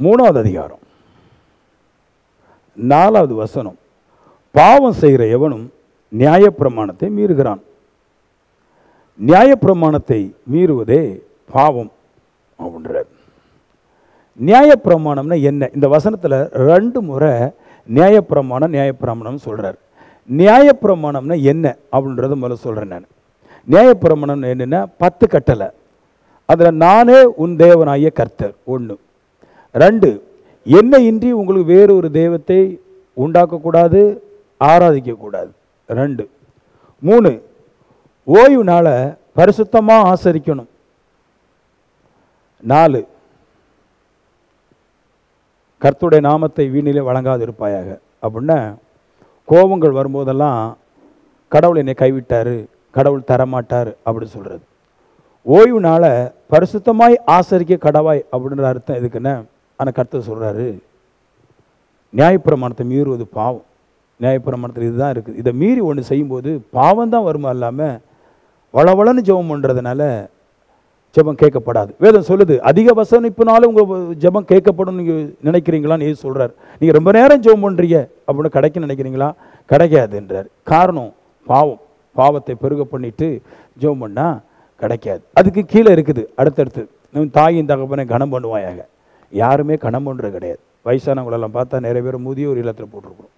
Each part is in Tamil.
3வது அதிகாரம் 4வது வசனம், பாவம் செய்கிற எவனும் நியாயப்பிரமாணத்தை மீறுகிறான், நியாயப்பிரமாணத்தை மீறுவதே பாவம் அப்படின்றார். நியாயப்பிரமாணம்னா என்ன? இந்த வசனத்தில் 2 முறை நியாயப்பிரமாணம் சொல்கிறார். நியாயப்பிரமாணம்னா என்ன அப்படின்றத முதல்ல சொல்கிறேன். நான் நியாயப்பிரமாணம் என்னென்னா 10 கட்டளை. அதில் நானே உன் தேவனாகிய கர்த்தர் 1. 2, என்னை இன்றி உங்களுக்கு வேறு ஒரு தெய்வத்தை உண்டாக்கக்கூடாது, ஆராதிக்கக்கூடாது. 2. 3, ஓய்வு நாளை பரிசுத்தமாக ஆசரிக்கணும். 4, கர்த்தருடைய நாமத்தை வீணிலே வழங்காது இருப்பாயாக. அப்படின்னா கோபங்கள் வரும்போதெல்லாம் கடவுள் என்னை கைவிட்டார், கடவுள் தரமாட்டார் அப்படி சொல்கிறது. ஓய்வு நாளை பரிசுத்தமாய் ஆசரிக்க கடவாய் அப்படின்ற அர்த்தம் எதுக்குன்னா, ஆனால் கர்த்தர் சொல்கிறாரு நியாயப்பிரமாணத்தை மீறுவது பாவம். நியாயப்பிரமாணத்தில் இதுதான் இருக்குது. இதை மீறி ஒன்று செய்யும்போது பாவம் தான் வருமா இல்லாமல் வளவளன்னு ஜெபம் பண்ணுறதுனால ஜெபம் கேட்கப்படாது. வேதம் சொல்லுது, அதிக வசனிப்புனாலும் உங்கள் ஜெபம் கேட்கப்படும் நீங்கள் நினைக்கிறீங்களான்னு ஏது சொல்கிறார். நீங்கள் ரொம்ப நேரம் ஜெபம் பண்ணுறீங்க அப்படின்னு கிடைக்குன்னு நினைக்கிறீங்களா? கிடைக்காதுன்றார். காரணம் பாவம். பாவத்தை பெருக பண்ணிட்டு ஜெபம் பண்ணால் கிடைக்காது. அதுக்கு கீழே இருக்குது அடுத்தடுத்து, தாயின் தகப்பனை கனம் பண்ணுவாயாக. யாருமே கனம் பண்ணுறது கிடையாது. வயசானவங்களெல்லாம் பார்த்தா நிறைய பேர் முதியோர் இல்லத்தில் போட்டிருக்கிறோம்.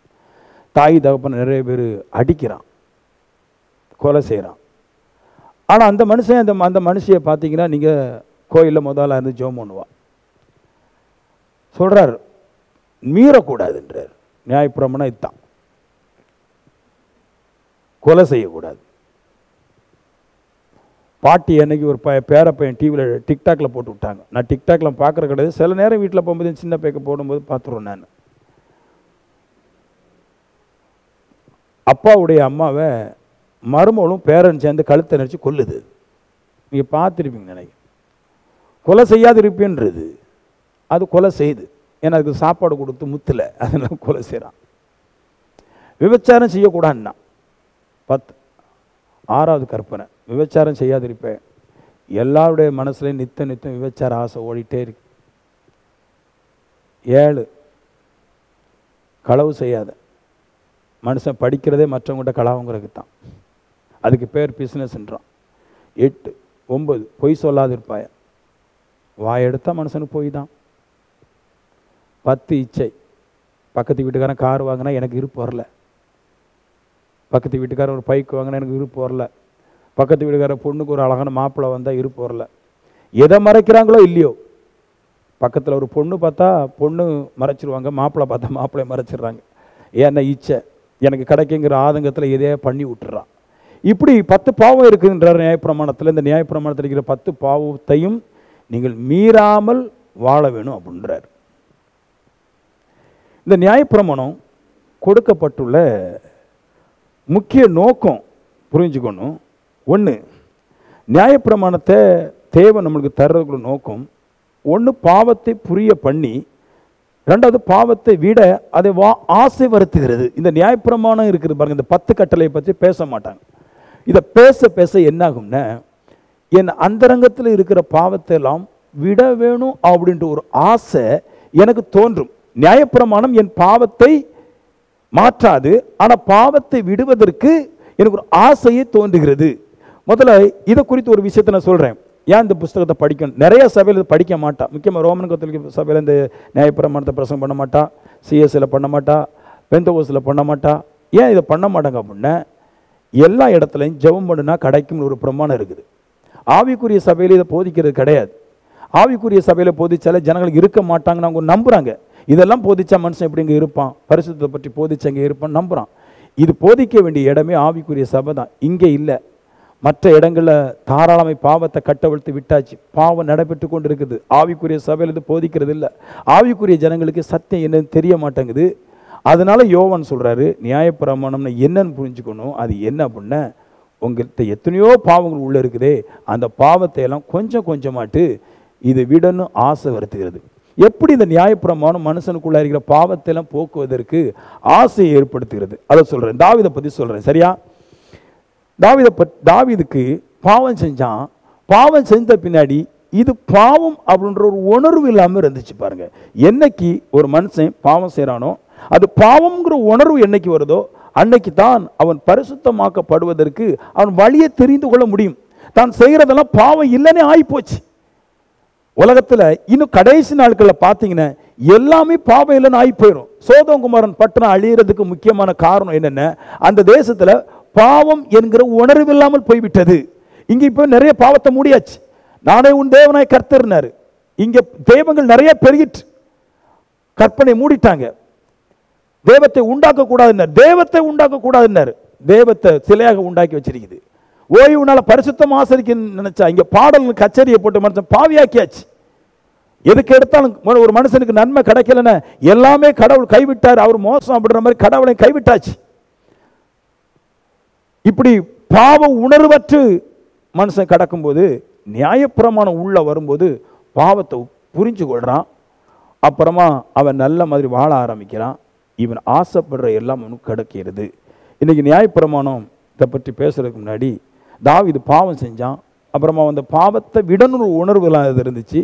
தாய் தகப்பனை நிறைய பேர் அடிக்கிறான், கொலை செய்கிறான். ஆனால் அந்த மனுஷன் அந்த மனுஷியை பார்த்தீங்கன்னா நீங்கள் கோயிலில் முதல்ல இருந்து ஜெபம் பண்ணுவா. சொல்கிறார் மீறக்கூடாதுன்றார். நியாயப்பிரமாணம் இதுதான், கொலை செய்யக்கூடாது. பாட்டி அன்னைக்கு ஒரு பேரப்பையன் டிவியில் டிக்டாக்ல போட்டு விட்டாங்க. நான் டிக்டாக்ல பார்க்குற கிடையாது, சில நேரம் வீட்டில் போகும்போது சின்ன பேக்க போடும்போது பார்த்துருவேன். நான் அப்பாவுடைய அம்மாவை மருமகளும் பேரன் சேர்ந்து கழுத்தை நடிச்சு கொல்லுது. நீங்கள் பார்த்துருப்பீங்க நினைக்கிறேன். கொலை செய்யாது இருப்பேன்றது, அது கொலை செய்யுது. ஏன்னா அதுக்கு சாப்பாடு கொடுத்து முத்துல, அதனால கொலை செய்கிறான். விபச்சாரம் செய்யக்கூடாதுன்னா 6வது கற்பனை, விபச்சாரம் செய்யாதிருப்பேன். எல்லாருடைய மனசுலையும் நித்தம் விபச்சார ஆசை ஓடிட்டே இருக்கு. 7, களவு செய்யாத. மனுஷன் படிக்கிறதே மற்றவங்கள்ட்ட களவுங்கிறதுக்கு தான், அதுக்கு பேர் பிஸ்னஸ்ன்றான். 8, 9, பொய் சொல்லாதிருப்பாய. வாய் எடுத்தால் மனுஷனுக்கு போய் தான். 10, இச்சை. பக்கத்து வீட்டுக்காரன் கார் வாங்கினா எனக்கு இருப்பு வரல, பக்கத்து வீட்டுக்காரன் ஒரு பைக் வாங்கினா எனக்கு இருப்பு வரல, பக்கத்து வீட்டுக்காரன் பொண்ணுக்கு ஒரு அழகான மாப்பிள்ளை வந்தால் இருப்பு வரல. எதை மறைக்கிறாங்களோ இல்லையோ, பக்கத்தில் ஒரு பொண்ணு பார்த்தா பொண்ணு மறைச்சிருவாங்க, மாப்பிள்ளை பார்த்தா மாப்பிள்ளையை மறைச்சிடுறாங்க. ஏன்னா இச்சை எனக்கு கிடைக்குங்கிற ஆதங்கத்தில் எதையே பண்ணி விட்டுறான். இப்படி 10 பாவம் இருக்குன்றார் நியாயப்பிரமாணத்தில். இந்த நியாயப்பிரமாணத்தில் இருக்கிற 10 பாவத்தையும் நீங்கள் மீறாமல் வாழ வேணும் அப்படின்றார். இந்த நியாயப்பிரமாணம் கொடுக்கப்பட்டுள்ள முக்கிய நோக்கம் புரிஞ்சுக்கணும். 1, நியாயப்பிரமாணத்தை தேவன் நம்மளுக்கு தர்றதுக்குள்ள நோக்கம் 1, பாவத்தை புரிய பண்ணி, 2வது பாவத்தை விட அதை ஆசை வருத்துகிறது. இந்த நியாயப்பிரமாணம் இருக்குது பாருங்க, இந்த 10 கட்டளையை பற்றி பேச மாட்டாங்க. இதை பேச பேச என்னாகும்னா, என் அந்தரங்கத்தில் இருக்கிற பாவத்தை எல்லாம் விட வேணும் அப்படின்ற ஒரு ஆசை எனக்கு தோன்றும். நியாயப்பிரமாணம் என் பாவத்தை மாற்றாது, ஆனால் பாவத்தை விடுவதற்கு எனக்கு ஒரு ஆசையை தோன்றுகிறது. முதல்ல இதை குறித்து ஒரு விஷயத்தை நான் சொல்கிறேன். ஏன் இந்த புஸ்தகத்தை படிக்கணும்? நிறைய சபையில் படிக்க மாட்டான். முக்கியமாக ரோமன் கத்தோலிக்க சபையில் இந்த நியாயப்பிரமாணத்தை பிரசங்கம் பண்ண மாட்டா, சிஎஸ்சில் பண்ண மாட்டா, பெந்தகோஸ்தில் பண்ண மாட்டா. ஏன் இதை பண்ண மாட்டாங்க அப்படின்னா, எல்லா இடத்துலையும் ஜெபம் பண்ணுனா கிடைக்கும்னு ஒரு பிரமாணம் இருக்குது. ஆவிக்குரிய சபையில் இதை போதிக்கிறது கிடையாது. ஆவிக்குரிய சபையில் போதிச்சாலே ஜனங்களுக்கு இருக்க மாட்டாங்கன்னு அவங்க நம்புகிறாங்க. இதெல்லாம் போதிச்சா மனுஷன் எப்படி இங்கே இருப்பான், பரிசுத்தத்தை பற்றி போதிச்சா இங்கே இருப்பான்னு நம்புகிறான். இது போதிக்க வேண்டிய இடமே ஆவிக்குரிய சபை தான், இங்கே இல்லை. மற்ற இடங்களில் தாராளமாக பாவத்தை கட்டவிழ்த்து விட்டாச்சு, பாவம் நடைபெற்று கொண்டு இருக்குது. ஆவிக்குரிய சபையில் இது போதிக்கிறது இல்லை. ஆவிக்குரிய ஜனங்களுக்கு சத்தியம் என்னன்னு தெரிய மாட்டேங்குது. அதனால யோவான் சொல்கிறாரு, நியாயப்பிரமாணம்னு என்னன்னு புரிஞ்சுக்கணும். அது என்ன அப்படின்னா, உங்கள்கிட்ட எத்தனையோ பாவங்கள் உள்ளே இருக்குதே, அந்த பாவத்தை எல்லாம் கொஞ்சம் கொஞ்சமாட்டு இதை விடணும் ஆசை வருத்துகிறது. எப்படி இந்த நியாயப்பிரமாணம் மனுஷனுக்குள்ள இருக்கிற பாவத்தை எல்லாம் போக்குவதற்கு ஆசையை ஏற்படுத்துகிறது, அதை சொல்கிறேன். தாவீதை பற்றி சொல்கிறேன், சரியா? தாவீதுக்கு பாவம் செஞ்சான். பாவம் செஞ்ச பின்னாடி இது பாவம் அப்படின்ற ஒரு உணர்வு இல்லாமல் இருந்துச்சு பாருங்க. என்னைக்கு ஒரு மனுஷன் பாவம் செய்கிறானோ, அது பாவம்ங்கிற உணர்வு என்னைக்கு வருதோ அன்னைக்கு தான் அவன் பரிசுத்தமாக்கப்படுவதற்கு அவன் வழியை தெரிந்து கொள்ள முடியும். தான் செய்கிறதெல்லாம் பாவம் இல்லைன்னே ஆகிப்போச்சு. உலகத்தில் இன்னும் கடைசி நாட்களில் பார்த்தீங்கன்னா எல்லாமே பாவம் இல்லைன்னு ஆகி போயிடும். சோதோம் குமாரன் பட்டணம் அழியறதுக்கு முக்கியமான காரணம் என்னென்ன, அந்த தேசத்தில் பாவம் என்கிற உணர்வு இல்லாமல் போய்விட்டது. இங்கே இப்போ நிறைய பாவத்தை மூடியாச்சு. நானே உன் தேவனாய் கர்த்தர்னாரு. இங்கே தெய்வங்கள் நிறைய பெருகிட்டு கற்பனை மூடிட்டாங்க. தெய்வத்தை உண்டாக்க கூடாதுன்னாரு. தெய்வத்தை உண்டாக்க கூடாதுன்னாரு. தெய்வத்தை சிலையாக உண்டாக்கி வச்சிருக்குது. ஓய்வுனால பரிசுத்தம் ஆசரிக்க நினைச்சா இங்க பாடல் கச்சேரியை போட்டு மனுஷன் பாவியாக்கியாச்சு. எதுக்கு எடுத்தாலும் ஒரு மனுஷனுக்கு நன்மை கிடைக்கலன்னு எல்லாமே கடவுள் கைவிட்டார், அவர் மோசம் அப்படின்ற மாதிரி கடவுளை கைவிட்டாச்சு. இப்படி பாவ உணர்வற்று மனுஷன் கடக்கும்போது நியாயப்பிரமாணம் உள்ள வரும்போது பாவத்தை புரிஞ்சு கொள்றான். அப்புறமா அவன் நல்ல மாதிரி வாழ ஆரம்பிக்கிறான். இவன் ஆசைப்படுற எல்லாம் அவனுக்கு கிடைக்கிறது. இன்னைக்கு நியாயப்பிரமாணம் இதை பற்றி பேசுறதுக்கு முன்னாடி தாவீது பாவம் செஞ்சான். அப்புறமா அந்த பாவத்தை விடணும் உணர்வு எல்லாம் இருந்துச்சு.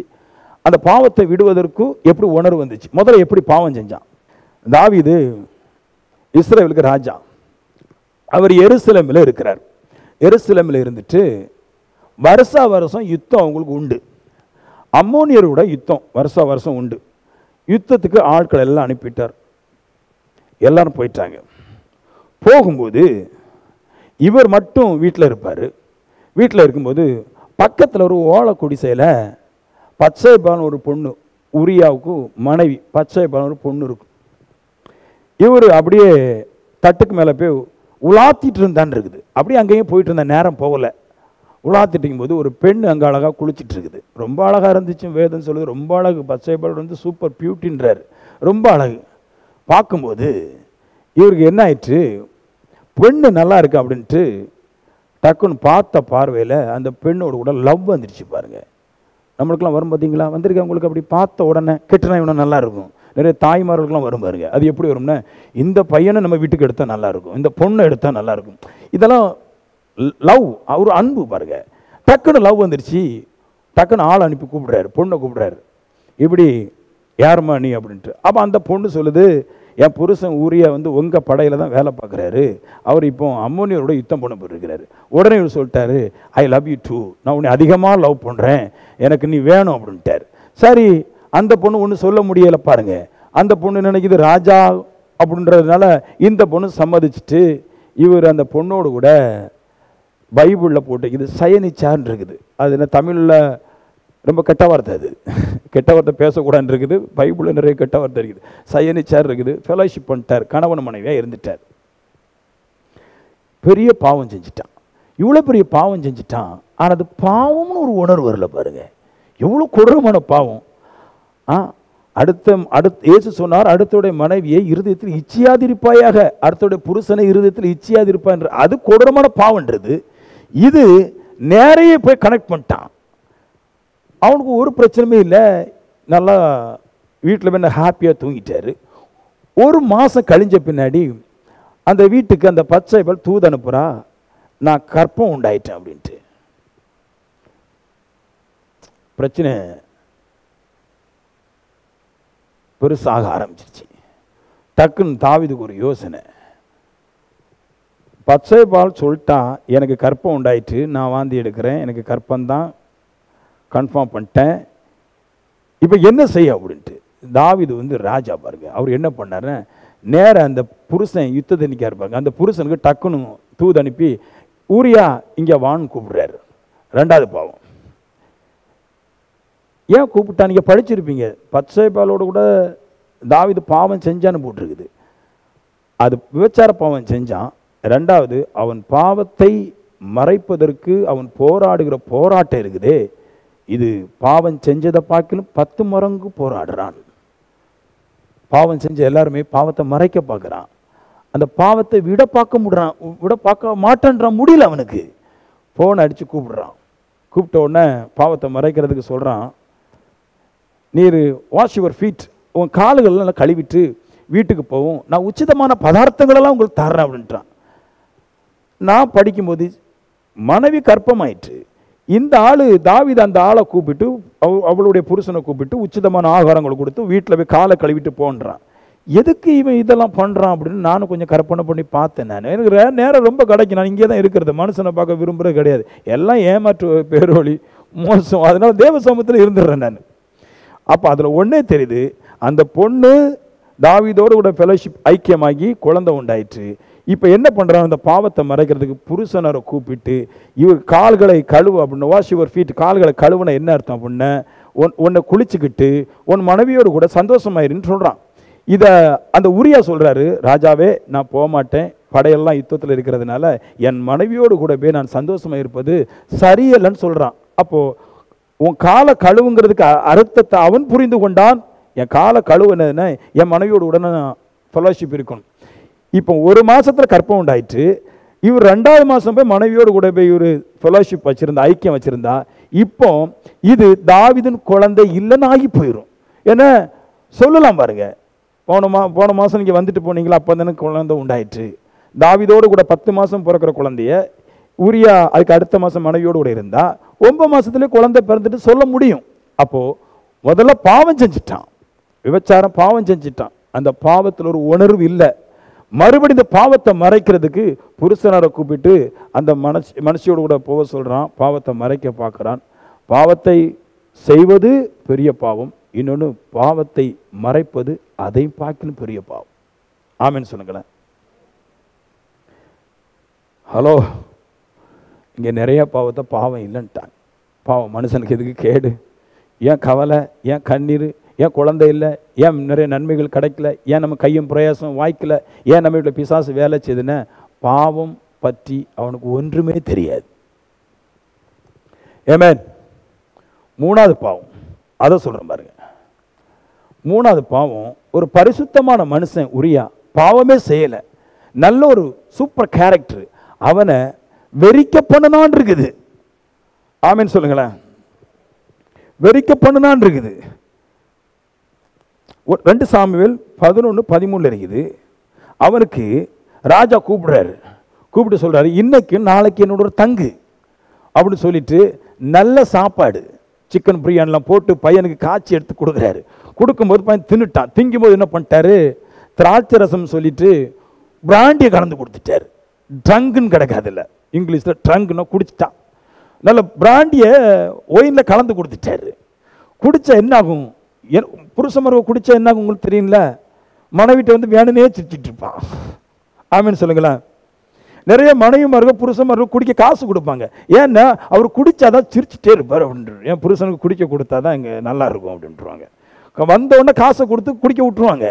அந்த பாவத்தை விடுவதற்கு எப்படி உணர்வு வந்துச்சு, முதல்ல எப்படி பாவம் செஞ்சான். தாவீது இஸ்ரவேலுக்கு ராஜா. அவர் எருசலேமில் இருக்கிறார். எருசலேமில் இருந்துட்டு வருஷா வருஷம் யுத்தம் அவங்களுக்கு உண்டு. அம்மோனியரோட யுத்தம் வருஷா வருஷம் உண்டு. யுத்தத்துக்கு ஆட்கள் எல்லாம் அனுப்பிட்டார். எல்லாரும் போயிட்டாங்க. போகும்போது இவர் மட்டும் வீட்டில் இருப்பார். வீட்டில் இருக்கும்போது பக்கத்தில் ஒரு ஓலை குடிசையில் பச்சைபான் ஒரு பொண்ணு, உரியாவுக்கு மனைவி பச்சைபான் ஒரு பொண்ணு இருக்கும். இவர் அப்படியே தட்டுக்கு மேலே போய் உலாத்திட்டு இருந்தான் இருக்குது. அப்படியே அங்கேயும் போயிட்டு இருந்த நேரம் போகலை. உலாத்திட்டு இருக்கும்போது ஒரு பெண் அங்கே அழகாக குளிச்சிட்டு இருக்குது. ரொம்ப அழகாக இருந்துச்சு. வேதம் சொல்லுது ரொம்ப அழகு. பச்சைபால் வந்து சூப்பர் பியூட்டின்றார். ரொம்ப அழகு. பார்க்கும்போது இவருக்கு என்ன ஆயிடுச்சு, பெண்ணு நல்லா இருக்கு அப்படின்ட்டு டக்குன்னு பார்த்த பார்வையில் அந்த பெண்ணோட கூட லவ் வந்துடுச்சு பாருங்க. நம்மளுக்கெல்லாம் வரும் பார்த்தீங்களா, வந்திருக்கேன் உங்களுக்கு. அப்படி பார்த்த உடனே கெட்டுனா இவனை நல்லா இருக்கும். நிறைய தாய்மார்களுக்கெல்லாம் வரும் பாருங்க. அது எப்படி வரும்னா, இந்த பையனை நம்ம வீட்டுக்கு எடுத்தால் நல்லா இருக்கும், இந்த பொண்ணை எடுத்தால் நல்லா இருக்கும். இதெல்லாம் லவ், ஒரு அன்பு பாருங்க. டக்குன்னு லவ் வந்துடுச்சு. டக்குன்னு ஆள் அனுப்பி கூப்பிடுறாரு, பொண்ணை கூப்பிடுறாரு. இப்படி யாருமா நீ அப்படின்ட்டு. அப்போ அந்த பொண்ணு சொல்லுது, என் புருஷன் ஊரியா வந்து உங்கள் படையில் தான் வேலை பார்க்குறாரு, அவர் இப்போ அம்மோனியரோட யுத்தம் பண்ண போயிருக்கிறாரு. உடனே இவர் சொல்லிட்டாரு, ஐ லவ் யூ டூ, நான் உன்னை அதிகமாக லவ் பண்ணுறேன், எனக்கு நீ வேணும் அப்படின்ட்டார். சரி, அந்த பொண்ணு ஒன்று சொல்ல முடியலை பாருங்க. அந்த பொண்ணு நினைக்குது ராஜா அப்படின்றதுனால இந்த பொண்ணு சம்மதிச்சுட்டு இவர் அந்த பொண்ணோடு கூட பைபிளில் போட்டு இது சயனிச்சார்ன்னு இருக்குது. அது என்ன தமிழில் ரொம்ப கெட்ட வார்த்தை, அது கெட்ட வார்த்தை பேசக்கூடாதுன்னு இருக்குது. பைபிளில் நிறைய கெட்ட வார்த்தை இருக்குது. சயனிச்சார் இருக்குது. ஃபெலோஷிப் பண்ணிட்டார், கணவன் மனைவியாக இருந்துட்டார். பெரிய பாவம் செஞ்சிட்டான். இவ்வளோ பெரிய பாவம் செஞ்சிட்டான். ஆனால் அது பாவம்னு ஒரு உணர்வு வரல பாருங்க. எவ்வளோ கொடூரமான பாவம். அடுத்த இயேசு சொன்னார், அடுத்தோடைய மனைவியை இருதயத்தில் இச்சியாதிருப்பாயாக, அடுத்தோடைய புருஷனை இருதயத்தில் இச்சியாதிருப்பா என்ற அது கொடூரமான பாவம்ன்றது. இது நிறைய போய் கனெக்ட் பண்ணிட்டான். அவனுக்கு ஒரு பிரச்சனையுமே இல்லை. நல்லா வீட்டில் போய் ஹாப்பியாக தூங்கிட்டாரு. ஒரு மாதம் கழிஞ்ச பின்னாடி அந்த வீட்டுக்கு அந்த பச்சைபால் தூது அனுப்புகிறா, நான் கற்பம் உண்டாயிட்டேன் அப்படின்ட்டு. பிரச்சனை பெருசாக ஆரம்பிச்சிருச்சு. டக்குன்னு தாவீதுக்கு ஒரு யோசனை. பச்சைபால் சொல்லிட்டான், எனக்கு கற்பம் உண்டாயிட்டு, நான் வாந்தி எடுக்கிறேன், எனக்கு கற்பந்தான் கன்ஃபார்ம் பண்ணிட்டேன், இப்போ என்ன செய்ய அப்படின்ட்டு. தாவீது வந்து ராஜா பாருங்க. அவர் என்ன பண்ணாரு, நேராக அந்த புருஷன் யுத்தத்தை நிற்காரு பாருங்க. அந்த புருஷனுக்கு டக்குன்னு தூது அனுப்பி ஊரியா இங்கே வான்னு கூப்பிடுறாரு. ரெண்டாவது பாவம். ஏன் கூப்பிட்டா, நீங்கள் படிச்சிருப்பீங்க, பச்சைபாலோடு கூட தாவீது பாவம் செஞ்சான்னு போட்டிருக்குது. அது விபச்சார பாவம் செஞ்சான். ரெண்டாவது, அவன் பாவத்தை மறைப்பதற்கு அவன் போராடுகிற போராட்டம் இருக்குதே, இது பாவம் செஞ்சதை பார்க்கலும் 10 மடங்கு போராடுறான். பாவம் செஞ்ச எல்லாருமே பாவத்தை மறைக்க பார்க்குறான். அந்த பாவத்தை விட பார்க்க மாட்டேன்றான். முடியல அவனுக்கு. ஃபோன் அடித்து கூப்பிடுறான். கூப்பிட்ட உடனே பாவத்தை மறைக்கிறதுக்கு சொல்கிறான், நீர் வாஷ் யுவர் ஃபீட், உன் கால்களெல்லாம் கழுவிட்டு வீட்டுக்கு போவோம், நான் உச்சிதமான பதார்த்தங்களெல்லாம் உங்களுக்கு தர்றேன் அப்படின்ட்டான். நான் படிக்கும்போது மனைவி கற்பமாயிற்று, இந்த ஆள் தாவீது அந்த ஆளை கூப்பிட்டு அவளுடைய புருஷனை கூப்பிட்டு உச்சிதமான ஆகாரங்களை கொடுத்து வீட்டில் போய் காலை கழுவிட்டு போன்றான். எதுக்கு இவன் இதெல்லாம் பண்ணுறான் அப்படின்னு நானும் கொஞ்சம் கற்பனை பண்ணி பார்த்தேன். நான் எனக்கு நேரம் ரொம்ப கிடைக்கும். நான் இங்கே தான் இருக்கிறது, மனுஷனை பார்க்க விரும்புகிறது கிடையாது. எல்லாம் ஏமாற்று பேரோழி மோசம். அதனால தேவ சமூகத்தில் இருந்துடுறேன் நான். அப்போ அதில் ஒன்றே தெரியுது, அந்த பொண்ணு தாவீதோடு கூட ஃபெலோஷிப் ஐக்கியமாகி குழந்தை உண்டாயிற்று. இப்போ என்ன பண்ணுறான், அந்த பாவத்தை மறைக்கிறதுக்கு புருஷனரை கூப்பிட்டு இவர் கால்களை கழுவு அப்படின்னு, வாஷ் யுவர் ஃபீட், கால்களை கழுவுன என்ன அர்த்தம் அப்படின்னா, உன்னை குளிச்சுக்கிட்டு உன் மனைவியோடு கூட சந்தோஷமாயிருன்னு சொல்கிறான். இதை அந்த உரியா சொல்கிறாரு, ராஜாவே நான் போக மாட்டேன், படையெல்லாம் யுத்தத்தில் இருக்கிறதுனால என் மனைவியோடு கூட போய் நான் சந்தோஷமாக இருப்பது சரியல்லைன்னு சொல்கிறான். அப்போது உன் காலை கழுவுங்கிறதுக்கு அர்த்தத்தை அவன் புரிந்து கொண்டான். என் காலை கழுவுனதுன்னா என் மனைவியோடு கூட நான் ஃபெலோஷிப் இருக்கணும். இப்போ ஒரு மாதத்தில் கற்பம் உண்டாயிற்று. இவர் 2வது மாதம் போய் மனைவியோடு கூட போய் இவர் ஃபெலோஷிப் வச்சுருந்தா, ஐக்கியம் வச்சுருந்தா, இப்போ இது தாவீதின் குழந்தை இல்லைன்னு ஆகி போயிடும். ஏன்னா சொல்லலாம் பாருங்க, போன மாதம் நீங்கள் வந்துட்டு போனீங்களா, அப்போ தானே குழந்தை உண்டாயிற்று. தாவீதோடு கூட 10 மாதம் பிறக்கிற குழந்தைய உரியா அதுக்கு அடுத்த மாதம் மனைவியோடு கூட இருந்தா 9 மாதத்துலேயே குழந்தை பிறந்துட்டு சொல்ல முடியும். அப்போது முதல்ல பாவம் செஞ்சிட்டான், விபச்சாரம் பாவம் செஞ்சிட்டான். அந்த பாவத்தில் ஒரு உணர்வு இல்லை. மறுபடியும் இந்த பாவத்தை மறைக்கிறதுக்கு புருஷனரை கூப்பிட்டு அந்த மனுஷியோடு கூட போக சொல்கிறான். பாவத்தை மறைக்க பார்க்குறான். பாவத்தை செய்வது பெரிய பாவம், இன்னொன்று பாவத்தை மறைப்பது அதை பார்க்கணும் பெரிய பாவம். ஆமென் சொல்லுங்களேன். ஹலோ, இங்கே நிறைய பாவத்தை பாவம் இல்லைன்ட்டாங்க. பாவம் மனுஷனுக்கு எதுக்கு கேடு, ஏன் கவலை, ஏன் கண்ணீர், ஏன் குழந்தை இல்லை, ஏன் நிறைய நன்மைகள் கிடைக்கல, ஏன் நம்ம கையும் பிரயாசம் வாய்க்கல, ஏன் நம்ம வீட்டில் பிசாசு வேலை செய்யுதுன்னு பாவம் பற்றி அவனுக்கு ஒன்றுமே தெரியாது. ஆமென். 3வது பாவம், அதை சொல்கிறேன் பாருங்க. 3வது பாவம், ஒரு பரிசுத்தமான மனுஷன் உரியா பாவமே செய்யலை, நல்ல ஒரு சூப்பர் கேரக்டர், அவனை வெறிக்க பண்ணனான் இருக்குது. ஆமென் சொல்லுங்களேன். வெறிக்க பண்ணனான் இருக்குது. 2 சாமுவேல் 11:13 இருக்குது. அவனுக்கு ராஜா கூப்பிடுறாரு, கூப்பிட்டு சொல்றாரு, இன்னைக்கு நாளைக்கு என்னோட ஒரு தங்கு அப்படின்னு சொல்லிட்டு நல்ல சாப்பாடு சிக்கன் பிரியாணிலாம் போட்டு பையனுக்கு காய்ச்சி எடுத்து கொடுக்குறாரு. கொடுக்கும்போது பையன் தின்னுட்டான். திங்கும்போது என்ன பண்ணிட்டாரு, திராட்சை ரசம் சொல்லிட்டு பிராண்டியை கலந்து கொடுத்துட்டாரு. ட்ரங்குன்னு கிடைக்காதுல்ல, இங்கிலீஷில் ட்ரங்குன்னா குடிச்சிட்டான். நல்ல பிராண்டியை ஒயினில் கலந்து கொடுத்துட்டாரு. குடித்தா என்ன ஆகும், புருஷ மருவை குடித்தா என்ன ஆகும் உங்களுக்கு தெரியுங்கள, மனைவிட்ட வந்து வேணுனே சிரிச்சிட்டு இருப்பான். ஆமென் சொல்லுங்களேன். நிறைய மனைவி மருக புருஷ மருக குடிக்க காசு கொடுப்பாங்க. ஏன்னா அவர் குடித்தாதான் சிரிச்சுட்டே இருப்பார் அப்படின்ட்டு. என் புருஷனுக்கு குடிக்க கொடுத்தாதான் இங்கே நல்லா இருக்கும் அப்படின்ட்டுருவாங்க. வந்த உடனே காசை கொடுத்து குடிக்க விட்டுருவாங்க.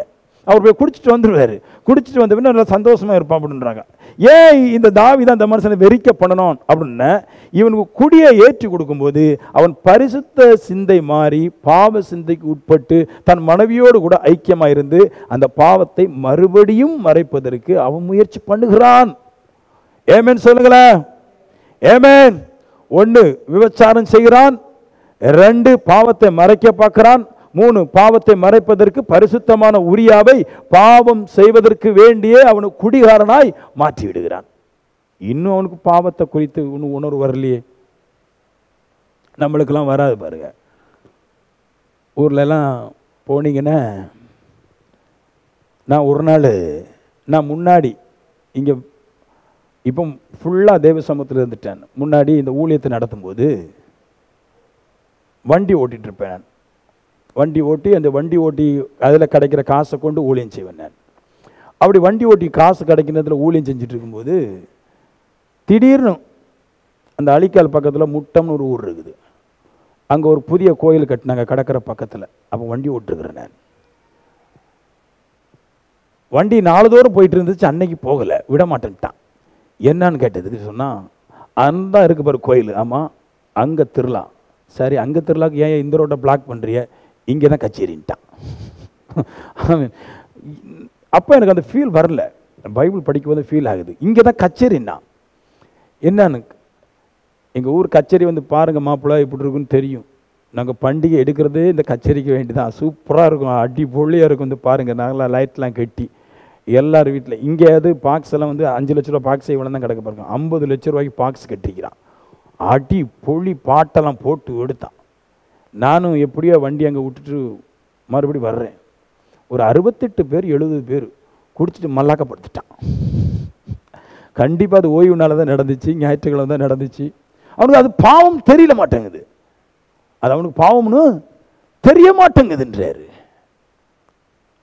அவர் போய் குடிச்சிட்டு வந்துடுவார். குடிச்சிட்டு வந்த பின்னா நல்லா சந்தோஷமாக இருப்பான் அப்படின்றாங்க. ஏன் இந்த தாவீது அந்த மனுஷனை வெறிக்க பண்ணணும் அப்படின்னா, இவனுக்கு குடியை ஏற்றி கொடுக்கும்போது அவன் பரிசுத்த சிந்தை மாறி பாவ சிந்தைக்கு உட்பட்டு தன் மனைவியோடு கூட ஐக்கியமாக இருந்து அந்த பாவத்தை மறுபடியும் மறைப்பதற்கு அவன் முயற்சி பண்ணுகிறான். ஆமென் சொல்லுங்களேன். ஆமென். 1 விபச்சாரம் செய்கிறான், 2 பாவத்தை மறைக்க பார்க்கிறான், 3 பாவத்தை மறைப்பதற்கு பரிசுத்தமான உரியாவை பாவம் செய்வதற்கு வேண்டியே அவனுக்கு குடிகாரனாய் மாற்றி விடுகிறான். இன்னும் அவனுக்கு பாவத்தை குறித்து இன்னும் உணர்வு வரலையே. நம்மளுக்கெல்லாம் வராது பாருங்க. ஊர்லெல்லாம் போனீங்கன்னா, நான் ஒரு நாள் முன்னாடி இங்கே இப்போ ஃபுல்லாக தேவ சமூகத்தில் இருந்துட்டேன். முன்னாடி இந்த ஊழியத்தை நடத்தும்போது வண்டி ஓட்டிகிட்டு இருப்பேன். நான் வண்டி ஓட்டி அந்த வண்டி ஓட்டி அதில் கிடைக்கிற காசை கொண்டு ஊழியம் செய்வேன். நான் அப்படி வண்டி ஓட்டி காசு கிடைக்கிறதுல ஊழியம் செஞ்சுட்டு இருக்கும்போது திடீர்னு அந்த அழிக்கால் பக்கத்தில் முட்டம்னு ஒரு ஊர் இருக்குது. அங்கே ஒரு புதிய கோயில் கட்டினாங்க கடற்கரை பக்கத்தில். அப்போ வண்டி ஓட்டுருக்குறேன். நான் வண்டி 4 தூரம் போயிட்டு இருந்துச்சு. அன்னைக்கு போகலை, விட மாட்டேன்ட்டான். என்னன்னு கேட்டதுக்கு சொன்னால், அந்த இருக்கு பாரு கோயில். ஆமாம், அங்கே திருவிழா. சரி, அங்கே திருவிழாக்கு ஏன் இந்த ரோட்டை பிளாக் பண்ணுறிய, இங்கே தான் கச்சேரின்ட்டான். அப்போ எனக்கு அந்த ஃபீல் வரல. பைபிள் படிக்கும்போது ஃபீல் ஆகுது, இங்கே தான் கச்சேரின்னா என்னன்னு. எங்கள் ஊர் கச்சேரி வந்து பாருங்கள் மாப்பிள்ளை இப்படி இருக்குன்னு தெரியும். நாங்கள் பண்டிகை எடுக்கிறதே இந்த கச்சேரிக்கு வேண்டி தான். சூப்பராக இருக்கும், அடி பொள்ளியாக இருக்கும். வந்து பாருங்கள், நாங்களாம் லைட்லாம் கட்டி எல்லார் வீட்டில். இங்கேயாவது பாக்ஸ் எல்லாம் வந்து 5 லட்ச ரூபா பாக்ஸே இவ்வளோ தான் கிடக்க பாருங்க. 50 லட்ச ரூபாய்க்கு பாக்ஸ் கட்டிக்கிறான். அடி பொழி பாட்டெல்லாம் போட்டு எடுத்தான். நானும் எப்படியோ வண்டி அங்கே விட்டுட்டு மறுபடியும் வர்றேன். ஒரு 68 பேர் 70 பேர் குடிச்சிட்டு மல்லாக்கப்படுத்திட்டான். கண்டிப்பாக அது ஓய்வு நாள் தான் நடந்துச்சு, ஞாயிற்றுக்கிழமை தான் நடந்துச்சு. அவனுக்கு அது பாவம் தெரியல மாட்டேங்குது. அது அவனுக்கு பாவம்னு தெரிய மாட்டேங்குதுன்றாரு.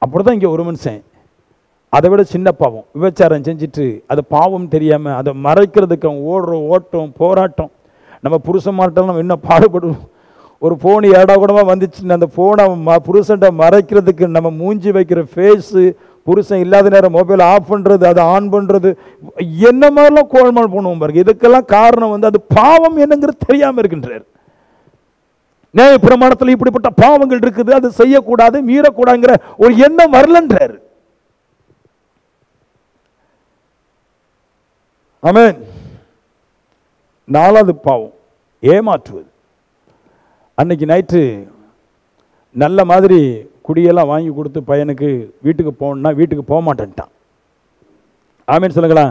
அப்படிதான் இங்கே ஒரு மனுஷன் அதை விட சின்ன பாவம் விபச்சாரம் செஞ்சுட்டு அது பாவம் தெரியாமல் அதை மறைக்கிறதுக்கு அவன் ஓடுற ஓட்டம் போராட்டம். நம்ம புருஷன்மார்ட்ட நம்ம என்ன பாடுபடுவோம். ஒரு ஃபோன் ஏடா கூடமாக வந்துச்சுன்னு அந்த ஃபோனை புருஷன்ட்ட மறைக்கிறதுக்கு நம்ம மூஞ்சி வைக்கிற ஃபேஸு, புருஷன் இல்லாத நேரம் மொபைல் ஆஃப் பண்ணுறது, அதை ஆன் பண்ணுறது, என்ன மாதிரிலாம் கோல்மால் பண்ணுவோம் பாருங்க. இதுக்கெல்லாம் காரணம் வந்து அது பாவம் என்னங்கிறது தெரியாமல் இருக்கின்றார். நியாய பிரமாணத்தில் இப்படிப்பட்ட பாவங்கள் இருக்குது, அது செய்யக்கூடாது மீறக்கூடாதுங்கிற ஒரு எண்ணம் வரலன்றார். ஆமென். 4வது பாவம் ஏமாற்றுவது. அன்னைக்கு நைட்டு நல்ல மாதிரி குடியெல்லாம் வாங்கி கொடுத்து பையனுக்கு வீட்டுக்கு போகணுன்னா வீட்டுக்கு போக மாட்டேன்ட்டான். ஆமென் சொல்லுங்களா.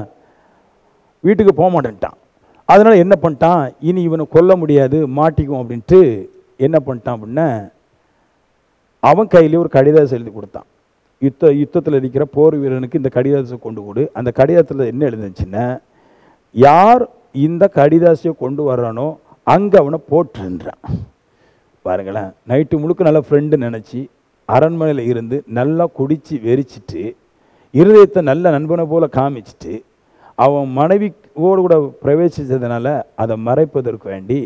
வீட்டுக்கு போக மாட்டேன்ட்டான். அதனால் என்ன பண்ணிட்டான், இனி இவனை கொல்ல முடியாது மாட்டிக்கும் அப்படின்ட்டு என்ன பண்ணிட்டான் அப்படின்னா, அவன் கையிலே ஒரு கடிதம் எழுதி கொடுத்தான். யுத்தத்தில் இருக்கிற போர் வீரனுக்கு இந்த கடிதத்தை கொண்டு கொடு. அந்த கடிதத்தில் என்ன எழுதுச்சுன்னா, யார் இந்த கடிதாசியை கொண்டு வர்றானோ அங்கே அவனை போட்டுருன்றான். பாருங்களேன், நைட்டு முழுக்க நல்ல ஃப்ரெண்டு நினச்சி அரண்மனையில் இருந்து நல்லா குடித்து வெறிச்சிட்டு இருதயத்தை நல்ல நண்பனை போல் காமிச்சிட்டு அவன் மனைவியோடு கூட பிரவேசித்ததுனால அதை மறைப்பதற்கு வேண்டி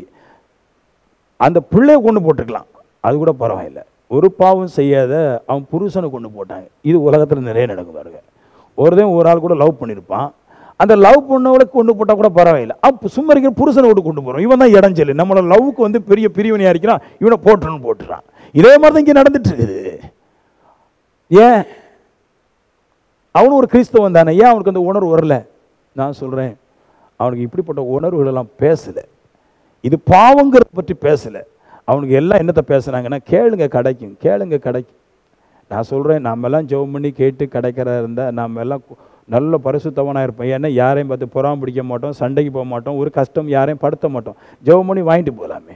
அந்த பிள்ளையை கொண்டு போட்டுருக்கலாம், அது கூட பரவாயில்லை. ஒரு பாவம் செய்யாத அவன் புருஷனை கொண்டு போட்டாங்க. இது உலகத்தில் நிறைய நடக்கும் பாருங்க. ஒரு ஆள் கூட லவ் பண்ணியிருப்பான், அந்த லவ் பண்ணவளை கொண்டு போட்டால் கூட பரவாயில்லை, அப்போ சும்மா இருக்கிற புருஷனை விட்டு கொண்டு போகிறோம். இவன் தான் இடைஞ்சல், நம்மளோட லவ்வுக்கு வந்து பெரிய பிரிவினையாக இருக்கிறான், இவனை போட்டுறான். இதே மாதிரி தான் இங்கே நடந்துட்டு இருக்குது. ஏன் அவனு ஒரு கிறிஸ்தவன் தானே, ஏன் அவனுக்கு அந்த உணர்வு வரல? நான் சொல்கிறேன், அவனுக்கு இப்படிப்பட்ட உணர்வுகளெல்லாம் பேசலை. இது பாவங்கிறத பற்றி பேசலை. அவனுக்கு எல்லாம் என்னத்தை பேசுகிறாங்கன்னா, கேளுங்க கிடைக்கும். நான் சொல்கிறேன், நாமெல்லாம் ஜெபம் பண்ணி கேட்டு கிடைக்கிறதா இருந்தால் நம்ம எல்லாம் நல்ல பரிசுத்தவனாக இருப்போம். ஏன்னா யாரையும் பார்த்து புறாம பிடிக்க மாட்டோம், சண்டைக்கு போக மாட்டோம், ஒரு கஷ்டம் யாரையும் படுத்த மாட்டோம். ஜெபம் பண்ணி வாங்கிட்டு போகலாமே.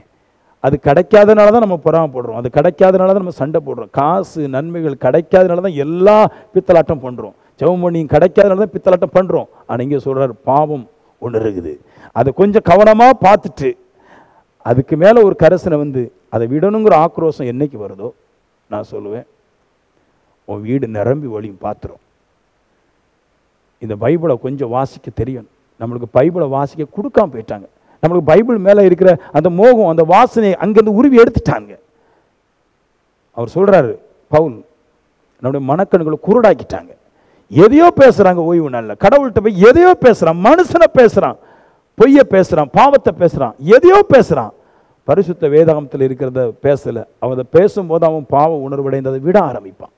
அது கிடைக்காதனால தான் நம்ம புறாம போடுறோம், அது கிடைக்காதனால தான் நம்ம சண்டை போடுறோம். காசு நன்மைகள் கிடைக்காதனால தான் எல்லா பித்தலாட்டம் பண்ணுறோம். ஜெபம் பண்ணி கிடைக்காதனால தான் பித்தலாட்டம் பண்ணுறோம். ஆனால் இங்கே சொல்கிறார், பாவம் ஒன்று இருக்குது, அதை கொஞ்சம் கவனமாக பார்த்துட்டு அதுக்கு மேலே ஒரு கரசனை வந்து அதை விடணுங்கிற ஆக்ரோஷம் என்னைக்கு வருதோ, நான் சொல்லுவேன், உன் வீடு நிரம்பி வழியும் பார்த்துரும். இந்த பைபிளை கொஞ்சம் வாசிக்க தெரியும். நம்மளுக்கு பைபிளை வாசிக்க கொடுக்காம போயிட்டாங்க. நம்மளுக்கு பைபிள் மேலே இருக்கிற அந்த மோகம், அந்த வாசனை அங்கேருந்து உருவி எடுத்துட்டாங்க. அவர் சொல்கிறாரு பவுல், நம்முடைய மனக்கண்களை குருடாக்கிட்டாங்க. எதையோ பேசுகிறாங்க ஓய்வு நாளில், கடவுள்கிட்ட போய் எதையோ பேசுகிறான், மனுஷனை பேசுகிறான், பொய்யை பேசுகிறான், பாவத்தை பேசுகிறான், எதையோ பேசுகிறான். பரிசுத்த வேதாகமத்தில் இருக்கிறத பேசலை. அவன் அதை பேசும்போது அவன் பாவ உணர்வடைந்ததை விட ஆரம்பிப்பான்.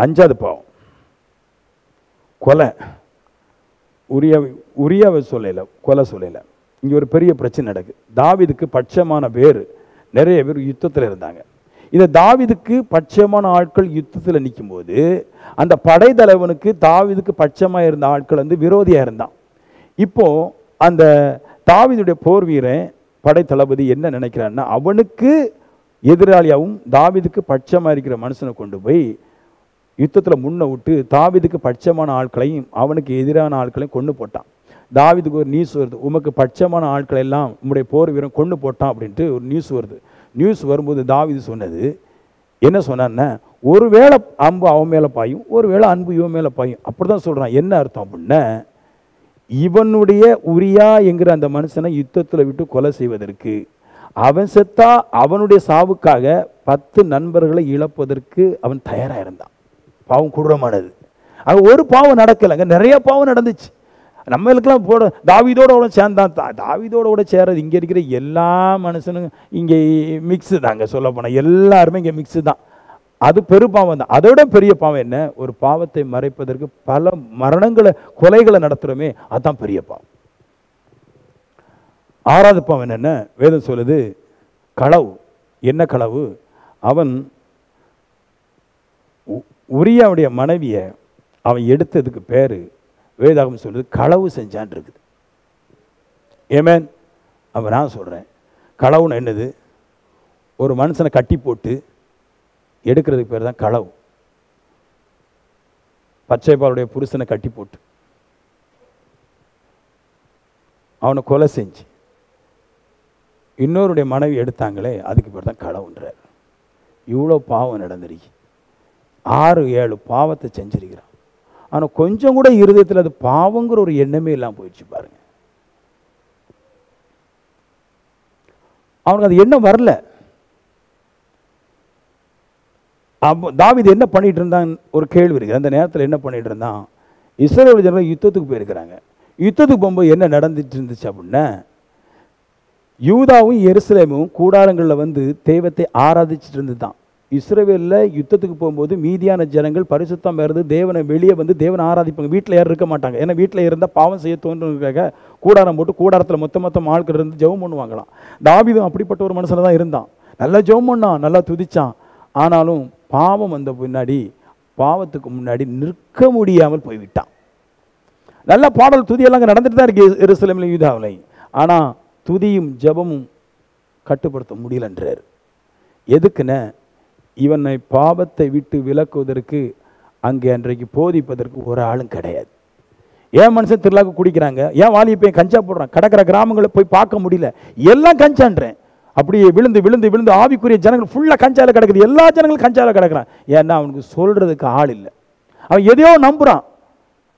5வது பாவம் கொலை. உரியாவை சொல்லலை, கொலை சொல்லலை. இங்கே ஒரு பெரிய பிரச்சனை நடக்குது. தாவீதுக்கு பட்சமான பேர் நிறைய பேர் யுத்தத்தில் இருந்தாங்க. இதை தாவீதுக்கு பட்சமான ஆட்கள் யுத்தத்தில் நிற்கும் போது அந்த படைத்தலைவனுக்கு தாவீதுக்கு பட்சமாக இருந்த ஆட்கள் வந்து விரோதியாக இருந்தான். இப்போ அந்த தாவீதுடைய போர் வீரன் படை தளபதி என்ன நினைக்கிறான்னா, அவனுக்கு எதிராளியாகவும் தாவீதுக்கு பட்சமாக இருக்கிற மனுஷனை கொண்டு போய் யுத்தத்தில் முன்ன விட்டு தாவீதுக்கு பட்சமான ஆட்களையும் அவனுக்கு எதிரான ஆட்களையும் கொண்டு போட்டான். தாவீதுக்கு ஒரு நியூஸ் வருது, உமக்கு பட்சமான ஆட்களை எல்லாம் உம்முடைய போர் வீரன் கொண்டு போட்டான் அப்படின்ட்டு ஒரு நியூஸ் வருது. நியூஸ் வரும்போது தாவீது சொன்னது என்ன சொன்னான்னா, ஒருவேளை அம்பு அவன் மேலே பாயும், ஒருவேளை அன்பு இவன் மேலே பாயும். அப்படி தான் சொல்கிறான். என்ன அர்த்தம் அப்படின்னா, இவனுடைய உரியா என்கிற அந்த மனுஷனை யுத்தத்தில் விட்டு கொலை செய்வதற்கு, அவன் செத்தா அவனுடைய சாவுக்காக 10 நண்பர்களை இழப்பதற்கு அவன் தயாராக இருந்தான். பாவம் கொடூரமானது. அது ஒரு பாவம் நடக்கலைங்க, நிறைய பாவம் நடந்துச்சு. நம்மளுக்கெல்லாம் போட தாவீதோட கூட சேர்ந்தான். தாவீதோட கூட சேரது இங்கே இருக்கிற எல்லா மனுஷனும் இங்கே மிக்ஸு தாங்க. சொல்ல போனால் எல்லாருமே இங்கே மிக்ஸு தான். அது பெருப்பாவம் தான். அதோட பெரிய பாவம் என்ன, ஒரு பாவத்தை மறைப்பதற்கு பல மரணங்களை கொலைகளை நடத்துகிறோமே, அதுதான் பெரிய பாவம். 6வது பாவம் என்னென்ன வேதம் சொல்லுது, களவு. என்ன களவு? அவன் உரியாவுடைய மனைவியை அவன் எடுத்ததுக்கு பேர் வேதாகம் சொல்லுது களவு செஞ்சான் இருக்குது. ஏமேன். அப்போ நான் சொல்கிறேன், களவுன்னு என்னது? ஒரு மனுஷனை கட்டி போட்டு எடுக்கிறதுக்கு பேர் தான் களவு. பச்சைப்பாளுடைய புருஷனை கட்டி போட்டு அவனை கொலை செஞ்சு இன்னொருடைய மனைவி எடுத்தாங்களே, அதுக்கு பேர் தான் களவுன்றார். இவ்வளோ பாவம் நடந்துருக்கு. 6-7 பாவத்தை செஞ்சிருக்கிறான். ஆனால் கொஞ்சம் கூட இருதயத்தில் அது பாவங்கிற ஒரு எண்ணமே இல்லாமல் போயிடுச்சு பாருங்க. அவனுக்கு அது எண்ணம் வரல. தாவீது என்ன பண்ணிட்டு இருந்தான் ஒரு கேள்வி இருக்கு. அந்த நேரத்தில் என்ன பண்ணிட்டு இருந்தான்? இஸ்ரவேல் ஜனங்கள் யுத்தத்துக்கு போயிருக்கிறாங்க. யுத்தத்துக்கு போகும்போது என்ன நடந்துட்டு இருந்துச்சு அப்படின்னா, யூதாவும் எருசலேமும் கூடாரங்களில் வந்து தெய்வத்தை ஆராதிச்சுட்டு இருந்தது தான். இஸ்ரவேலில் யுத்தத்துக்கு போகும்போது மீதியான ஜனங்கள் பரிசுத்தம் இருந்து தேவனை வெளியே வந்து தேவனை ஆராதிப்பாங்க. வீட்டில் யாரும் இருக்க மாட்டாங்க. ஏன்னா வீட்டில் இருந்தால் பாவம் செய்ய தோன்றுறதுக்காக கூடாரம் போட்டு கூடாரத்தில் மொத்தம் ஆட்கள் இருந்து ஜெபம் பண்ணுவாங்களாம். தாவீதும் அப்படிப்பட்ட ஒரு மனுஷனை தான் இருந்தான். நல்லா ஜெபம் பண்ணான், நல்லா துதிச்சான். ஆனாலும் பாவம் வந்த பின்னாடி, பாவத்துக்கு முன்னாடி நிற்க முடியாமல் போய்விட்டான். நல்ல பாடல் துதியெல்லாம் அங்கே நடந்துட்டு தான் இருக்கு எருசலேமில் யூதாவில். ஆனால் துதியும் ஜெபமும் கட்டுப்படுத்த முடியலன்றார். எதுக்குன்னு, இவனை பாவத்தை விட்டு விலக்குவதற்கு அங்கே அன்றைக்கு போதிப்பதற்கு ஒரு ஆளும் கிடையாது. ஏன் மனுஷன் திருவிழாக்கு குடிக்கிறாங்க? ஏன் வாலிபையன் கஞ்சா போடுறான்? கடற்கரை கிராமங்களை போய் பார்க்க முடியல, எல்லாம் கஞ்சான்றேன். அப்படியே விழுந்து விழுந்து விழுந்து ஆவிக்குரிய ஜனங்கள் ஃபுல்லாக கஞ்சாவில் கிடக்குது. எல்லா ஜனங்களும் கஞ்சாவில் கிடக்குறான். ஏன்னா அவனுக்கு சொல்கிறதுக்கு ஆள் இல்லை. அவன் எதையோ நம்புகிறான்.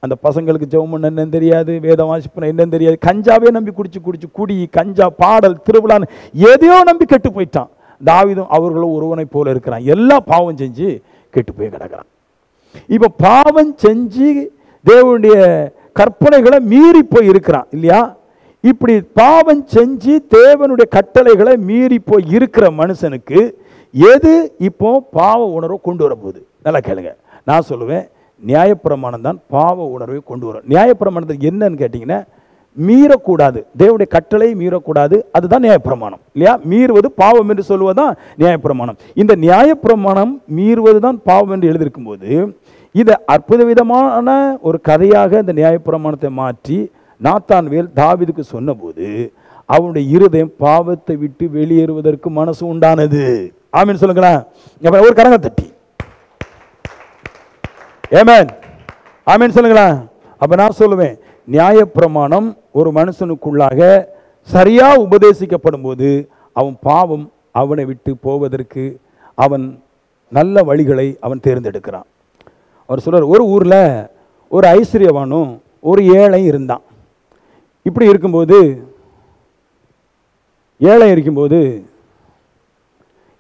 அந்த பசங்களுக்கு ஜெபம் பண்ண என்னன்னு தெரியாது, வேதம் வாசிப்பு என்னன்னு தெரியாது. கஞ்சாவே நம்பி குடிச்சு குடி, கஞ்சா, பாடல், திருவிழான்னு எதையோ நம்பி கெட்டு போயிட்டான். தாவீதும் அவர்களும் ஒருவனை போல இருக்கிறான். எல்லா பாவம் செஞ்சு கெட்டு போய் கிடக்கிறான். இப்போ பாவம் செஞ்சு தேவனுடைய கற்பனைகளை மீறி போய் இருக்கிறான் இல்லையா? இப்படி பாவம் செஞ்சு தேவனுடைய கட்டளைகளை மீறி போய் இருக்கிற மனுஷனுக்கு எது இப்போ பாவ உணர்வை கொண்டு வர போகுது? நல்லா கேளுங்க. நான் சொல்லுவேன், நியாயப்பிரமாணம் தான் பாவ உணர்வை கொண்டு வரும். நியாயப்பிரமாணத்துக்கு என்னன்னு கேட்டிங்கன்னா, மீறக்கூடாது, தேவனுடைய கட்டளை மீறக்கூடாது, அதுதான் நியாயப்பிரமாணம் இல்லையா? மீறுவது பாவம் என்று சொல்வதுதான் நியாயப்பிரமாணம். இந்த நியாயப்பிரமாணம் மீறுவது தான் பாவம் என்று எழுதியிருக்கும் போது, இதை அற்புத விதமான ஒரு கதையாக இந்த நியாயப்பிரமாணத்தை மாற்றி நாத்தான்வேல் தாவீதுக்கு சொன்னபோது அவனுடைய இருதயம் பாவத்தை விட்டு வெளியேறுவதற்கு மனசு உண்டானது. ஆமீன் சொல்லுங்களேன். ஒரு கரங்க தட்டி ஆமென், ஆமீன் சொல்லுங்களேன். அப்ப நான் சொல்லுவேன், நியாயப்பிரமாணம் ஒரு மனுஷனுக்குள்ளாக சரியா உபதேசிக்கப்படும் போது அவன் பாவம் அவனை விட்டு போவதற்கு அவன் நல்ல வழிகளை அவன் தேர்ந்தெடுக்கிறான். அவர் சொல்றார், ஒரு ஊர்ல ஒரு ஐஸ்வர்யவானும் ஒரு ஏழை இருந்தான். இப்படி இருக்கும்போது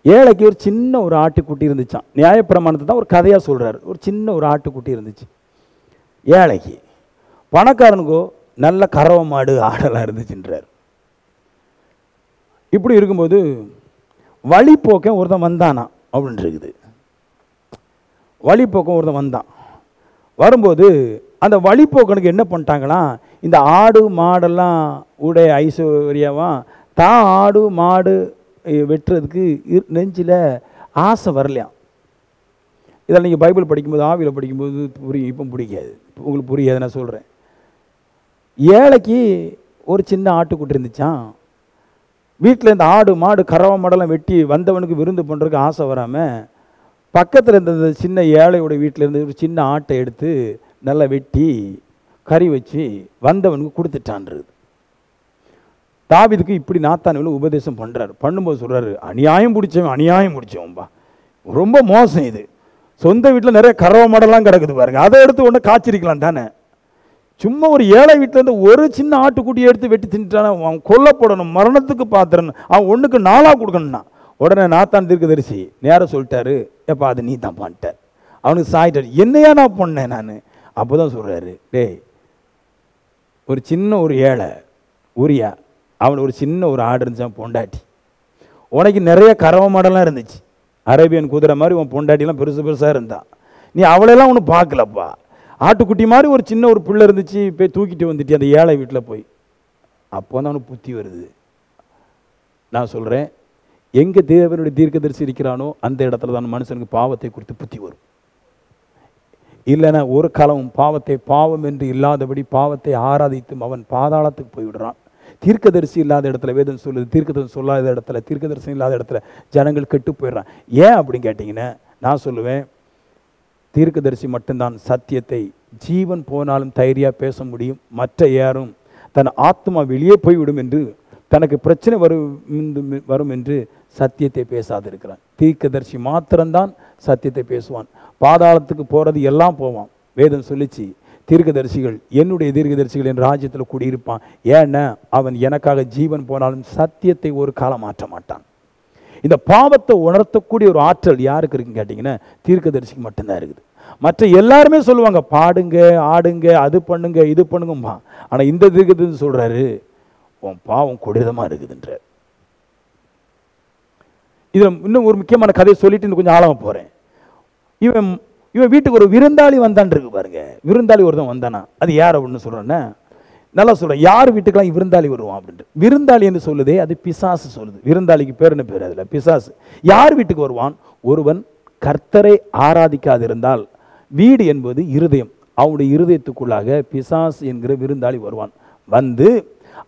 ஏழைக்கு ஒரு சின்ன ஒரு ஆட்டுக்குட்டி இருந்துச்சான். நியாயப்பிரமாணத்தை தான் ஒரு கதையாக சொல்கிறார். ஒரு சின்ன ஒரு ஆட்டுக்குட்டி இருந்துச்சு ஏழைக்கு. பணக்காரனுக்கோ நல்ல கறவை மாடு ஆடெல்லாம் இருந்துச்சுன்றார். இப்படி இருக்கும்போது வழிப்போக்கன் ஒருத்தன் வந்தானா அப்படின்னு இருக்குது. வழிப்போக்கன் ஒருத்தன் வந்தான். வரும்போது அந்த வழிப்போக்கனுக்கு என்ன பண்ணிட்டாங்களாம், இந்த ஆடு மாடெல்லாம் உடைய ஐஸ்வர்யாவான் தான் ஆடு மாடு வெட்டுறதுக்கு நெஞ்சில் ஆசை வரலையாம். இதில் நீங்கள் பைபிள் படிக்கும்போது, ஆவியில் படிக்கும்போது புரியும், இப்போ பிடிக்காது, உங்களுக்கு புரியாது. நான் சொல்கிறேன், ஏழைக்கு ஒரு சின்ன ஆட்டுக்குட்டி இருந்துச்சான். வீட்டில் இந்த ஆடு மாடு கறவை மாடெல்லாம் வெட்டி வந்தவனுக்கு விருந்து பண்ணுறதுக்கு ஆசை வராமல் பக்கத்தில் இருந்த சின்ன ஏழையோட வீட்டில் இருந்து ஒரு சின்ன ஆட்டை எடுத்து நல்லா வெட்டி கறி வச்சு வந்தவனுக்கு கொடுத்துட்டான்றது. தாவீதுக்கு இப்படி நாத்தான்வேல் உபதேசம் பண்ணுறாரு. பண்ணும்போது சொல்கிறாரு, அநியாயம் பிடிச்சவன்பா, ரொம்ப மோசம் இது. சொந்த வீட்டில் நிறைய கறவை மாடெல்லாம் கிடக்குது பாருங்க, அதை எடுத்து ஒன்று காய்ச்சிருக்கலாம் தானே. சும்மா ஒரு ஏழை வீட்டிலேருந்து ஒரு சின்ன ஆட்டுக்குட்டியை எடுத்து வெட்டி தின்னுட்டான அவன் கொல்லப்படணும், மரணத்துக்கு பாத்திரன்னு, அவன் ஒன்றுக்கு 4 கொடுக்கணும்னா. உடனே நாத்தான் தீர்க்கதரிசி நேரம் சொல்லிட்டாரு, எப்பா அது நீ தான் பண்ணிட்டார். அவனுக்கு சாயிட்டார். என்னையா நான் பண்ணேன் நான்? அப்போ தான் சொல்கிறாரு, டேய், ஒரு சின்ன ஒரு ஏழை உரியா, அவன் ஒரு சின்ன ஒரு ஆடு இருந்துச்சான் பொண்டாட்டி. உனக்கு நிறைய கறவை மாடெல்லாம் இருந்துச்சு, அரேபியன் குதிரை மாதிரி உன் பொண்டாட்டிலாம் பெருசாக இருந்தா. நீ அவளெல்லாம் ஒன்றும் பார்க்கலப்பா. ஆட்டுக்குட்டி மாதிரி ஒரு சின்ன ஒரு பிள்ளை இருந்துச்சு, போய் தூக்கிட்டு வந்துட்டு அந்த ஏழை வீட்டில் போய். அப்போ தான் அவனுக்கு புத்தி வருது. நான் சொல்கிறேன், எங்கே தேவனுடைய தீர்க்கதரிசி இருக்கிறானோ அந்த இடத்துல தான் மனுஷனுக்கு பாவத்தை குறித்து புத்தி வரும். இல்லைன்னா ஒரு காலமும் பாவம் என்று இல்லாதபடி பாவத்தை ஆராதித்தும் அவன் பாதாளத்துக்கு போய்விடுறான். தீர்க்கதரிசி இல்லாத இடத்துல வேதம் சொல்லுது, தீர்க்கதரிசி சொல்லாத இடத்துல, தீர்க்கதரிசி இல்லாத இடத்துல ஜனங்கள் கெட்டு போயிடுறான். ஏன் அப்படின்னு கேட்டிங்கன்னா, நான் சொல்லுவேன், தீர்க்கதரிசி மட்டும்தான் சத்தியத்தை ஜீவன் போனாலும் தைரியாக பேச முடியும். மற்ற யாரும் தன் ஆத்மா வெளியே போய்விடும் என்று, தனக்கு பிரச்சனை வரும் என்று சத்தியத்தை பேசாதிருக்கிறான். தீர்க்கதரிசி மாத்திரம்தான் சத்தியத்தை பேசுவான். பாதாளத்துக்கு போகிறது எல்லாம் போவான். வேதம் சொல்லிச்சு, தீர்க்கதரிசிகள் என்னுடைய தீர்க்கதரிசிகள் என் ராஜ்யத்தில் கூடியிருப்பான். ஏன்னா அவன் எனக்காக ஜீவன் போனாலும் சத்தியத்தை ஒரு காலம் மாற்ற மாட்டான். இந்த பாவத்தை உணர்த்தக்கூடிய ஒரு ஆற்றல் யாருக்கு இருக்குன்னு கேட்டிங்கன்னா, தீர்க்கதரிசிக்கு மட்டும்தான் இருக்குது. மற்ற எல்லாருமே சொல்லுவாங்க, பாடுங்க, ஆடுங்க, அது பண்ணுங்க, இது பண்ணுங்கம்மா. ஆனால் இந்த தீர்க்கதரிசி சொல்கிறாரு, உன் பாவம் கொடிதமாக இருக்குதுன்றார். இதில் இன்னும் ஒரு முக்கியமான கதையை சொல்லிட்டு இன்னும் கொஞ்சம் ஆழமாக போகிறேன். இவன் வீட்டுக்கு ஒரு விருந்தாளி வந்தான் இருக்கு பாருங்க. விருந்தாளி ஒருத்தன் வந்தானா, அது யார் அப்படின்னு சொல்கிறேன்னா, நல்லா சொல்கிறேன், யார் வீட்டுக்கெல்லாம் விருந்தாளி வருவான் அப்படின்ட்டு. விருந்தாளி என்று சொல்லுதே அது பிசாசு சொல்லுது. விருந்தாளிக்கு பேர் என்ன பேர்? அதில் பிசாசு. யார் வீட்டுக்கு வருவான்? ஒருவன் கர்த்தரை ஆராதிக்காதிருந்தால், வீடு என்பது இருதயம், அவனுடைய இருதயத்துக்குள்ளாக பிசாசு என்கிற விருந்தாளி வருவான்.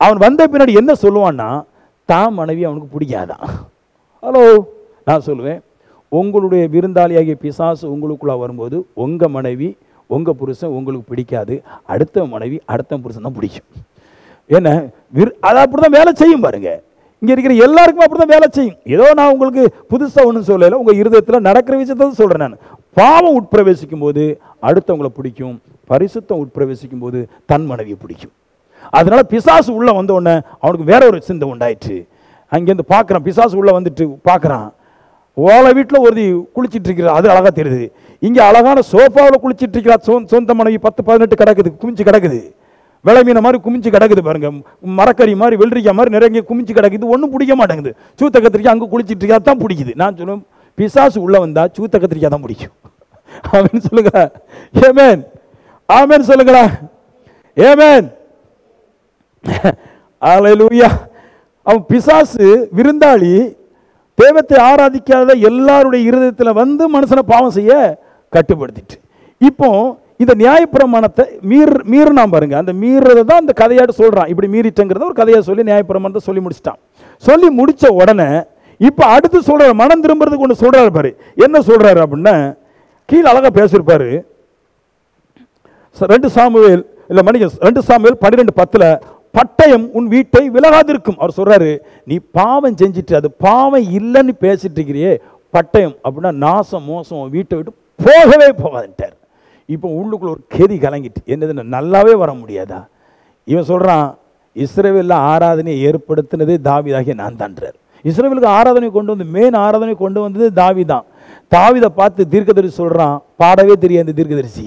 அவன் வந்த பின்னாடி என்ன சொல்லுவான்னா, தான் மனைவி அவனுக்கு பிடிக்காதான். ஹலோ, நான் சொல்லுவேன், உங்களுடைய விருந்தாளியாகிய பிசாசு உங்களுக்குள்ளே வரும்போது உங்கள் மனைவி, உங்கள் புருஷன் உங்களுக்கு பிடிக்காது. அடுத்த மனைவி அடுத்த புருஷன் தான் பிடிக்கும். ஏன்னா அது அப்படி தான் வேலை செய்யும் பாருங்க. இங்கே இருக்கிற எல்லாருக்கும் அப்படி தான் வேலை செய்யும். ஏதோ நான் உங்களுக்கு புதுசாக ஒன்றும் சொல்லலை, உங்கள் இருதயத்தில் நடக்கிற விஷயத்தை சொல்கிறேன். நான் பாவம் உட்பிரவேசிக்கும் போது அடுத்தவங்களை பிடிக்கும், பரிசுத்தம் உட்பிரவேசிக்கும் போது தன் மனைவியை பிடிக்கும். அதனால பிசாசு உள்ளே வந்த உடனே அவனுக்கு வேற ஒரு சிந்தை உண்டாயிற்று. அங்கேருந்து பார்க்குறான், பிசாசு உள்ளே வந்துட்டு பார்க்குறான், ஓலை வீட்டில் ஒரு குளிச்சிட்டு இருக்கிறா, அது அழகாக தெரியுது. இங்கே அழகான சோஃபாவில் குளிச்சிட்டு இருக்கிறா, சொந்த மனைவி 10-18 கிடக்குது, குமிச்சு கிடக்குது, விளமீன மாதிரி குமிச்சு கிடக்குது பாருங்க, மரக்கறி மாதிரி வெள்ளரிக்காய் மாதிரி நிறைய குமிச்சு கிடக்குது. ஒன்றும் பிடிக்க மாட்டேங்குது. சூத்த கத்திரிக்காய் அங்கே குளிச்சிட்டு இருக்கா தான் பிடிக்குது. நான் சொல்லுவேன், பிசாசு உள்ளே வந்தா சூத்த கத்திரிக்காய் தான் பிடிக்கும். ஆமென் சொல்லுங்களா? ஆமென், ஆமென் சொல்லுங்களா? ஆமென், அல்லேலூயா. அவன் பிசாசு விருந்தாளி தெய்வத்தை ஆராதிக்காத எல்லாருடைய இருதயத்தில் வந்து மனுஷனை பாவம் செய்ய கட்டுப்படுத்திட்டு, இப்போ இந்த நியாயப்பிரமாணத்தை மீறினா பாருங்க. அந்த மீறதை தான் அந்த கதையாட்டு சொல்றான். இப்படி மீறிட்டங்கிறத ஒரு கதையா சொல்லி நியாயப்பிரமாணத்தை சொல்லி முடிச்சிட்டான். சொல்லி முடிச்ச உடனே இப்போ அடுத்து சொல்றாரு, மனம் திரும்புறதுக்கு ஒன்று சொல்றாரு பாரு. என்ன சொல்றாரு அப்படின்னா, கீழே அழகா பேசியிருப்பாரு. 2 சாமுவேல் 12:10 பட்டயம் உன் வீட்டை விலகாதிருக்கும். அவர் சொல்றாரு, நீ பாவம் செஞ்சிட்டு அது பாவம் இல்லைன்னு பேசிட்டு இருக்கிறியே, பட்டயம் அப்படின்னா நாசம் மோசம் வீட்டை விட்டு போகவே போகாதுட்டார். இப்போ உள்ளுக்குள்ள ஒரு கெதி கலங்கிட்டு, என்னதுன்னு நல்லாவே வர முடியாதா? இவன் சொல்றான், இஸ்ரவேலில் ஆராதனையை ஏற்படுத்தினதே தாவீதாகிய நான் தான்றார். இஸ்ரவேலுக்கு ஆராதனை கொண்டு வந்து மெயின் ஆராதனை கொண்டு வந்தது தாவீதான். தாவீதை பார்த்து தீர்க்கதரிசி சொல்றான், பாடவே தெரியாது தீர்க்கதரிசி,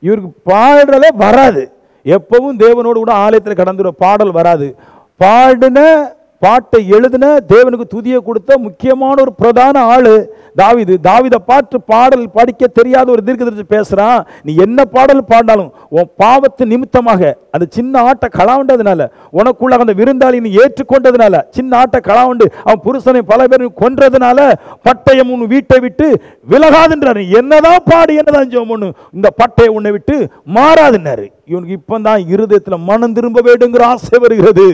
இவருக்கு பாடலே வராது, எப்பவும் தேவனோடு கூட ஆலயத்தில் கடந்துற பாடல் வராது. பாடின பாட்டை எழுதின தேவனுக்கு துதியை கொடுத்த முக்கியமான ஒரு பிரதான ஆளு தாவீது. தாவீதை பார்த்து பாடல் படிக்க தெரியாத ஒரு தீர்க்கதரிசி பேசுறான், நீ என்ன பாடல் பாடினாலும் உன் பாவத்து நிமித்தமாக அந்த சின்ன ஆட்டை களாண்டதுனால, உனக்குள்ள அந்த விருந்தாளி நீ ஏற்றுக்கொண்டதுனால, சின்ன ஆட்டை களாண்டு அவன் புருஷனை பல பேரும் கொன்றதுனால பட்டயம் உன் வீட்டை விட்டு விலகாதுன்றாரு. என்னதான் பாடு, என்னதான் ஜெபம், இந்த பட்டயம் உன்னை விட்டு மாறாதுன்னாரு. இவனுக்கு இப்பதான் இருதயத்தில் மனம் திரும்ப வேண்டுங்கிற ஆசை வருகிறது.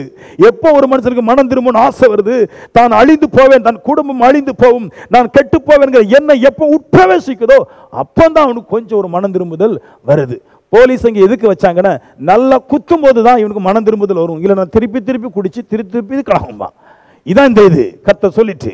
எப்போ ஒரு மனுஷனுக்கு மனம் திரும்பணும் ஆசை வருது, தான் அழிந்து போவேன், தன் குடும்பம் அழிந்து போகும், நான் கெட்டு போவேன்கிற எண்ணம் எப்போ உட்பிரவேசிக்குதோ அப்பந்தான் அவனுக்கு கொஞ்சம் ஒரு மனம் திரும்புதல் வருது. போலீஸ் அங்கே எதுக்கு வச்சாங்கன்னா, நல்லா குத்தும் போது தான் இவனுக்கு மனம் திரும்புதல் வரும். இல்லை நான் திருப்பி திருப்பி குடிச்சு திருப்பி கலகும்பா. இதான் இந்த இது கர்த்தர் சொல்லிட்டு,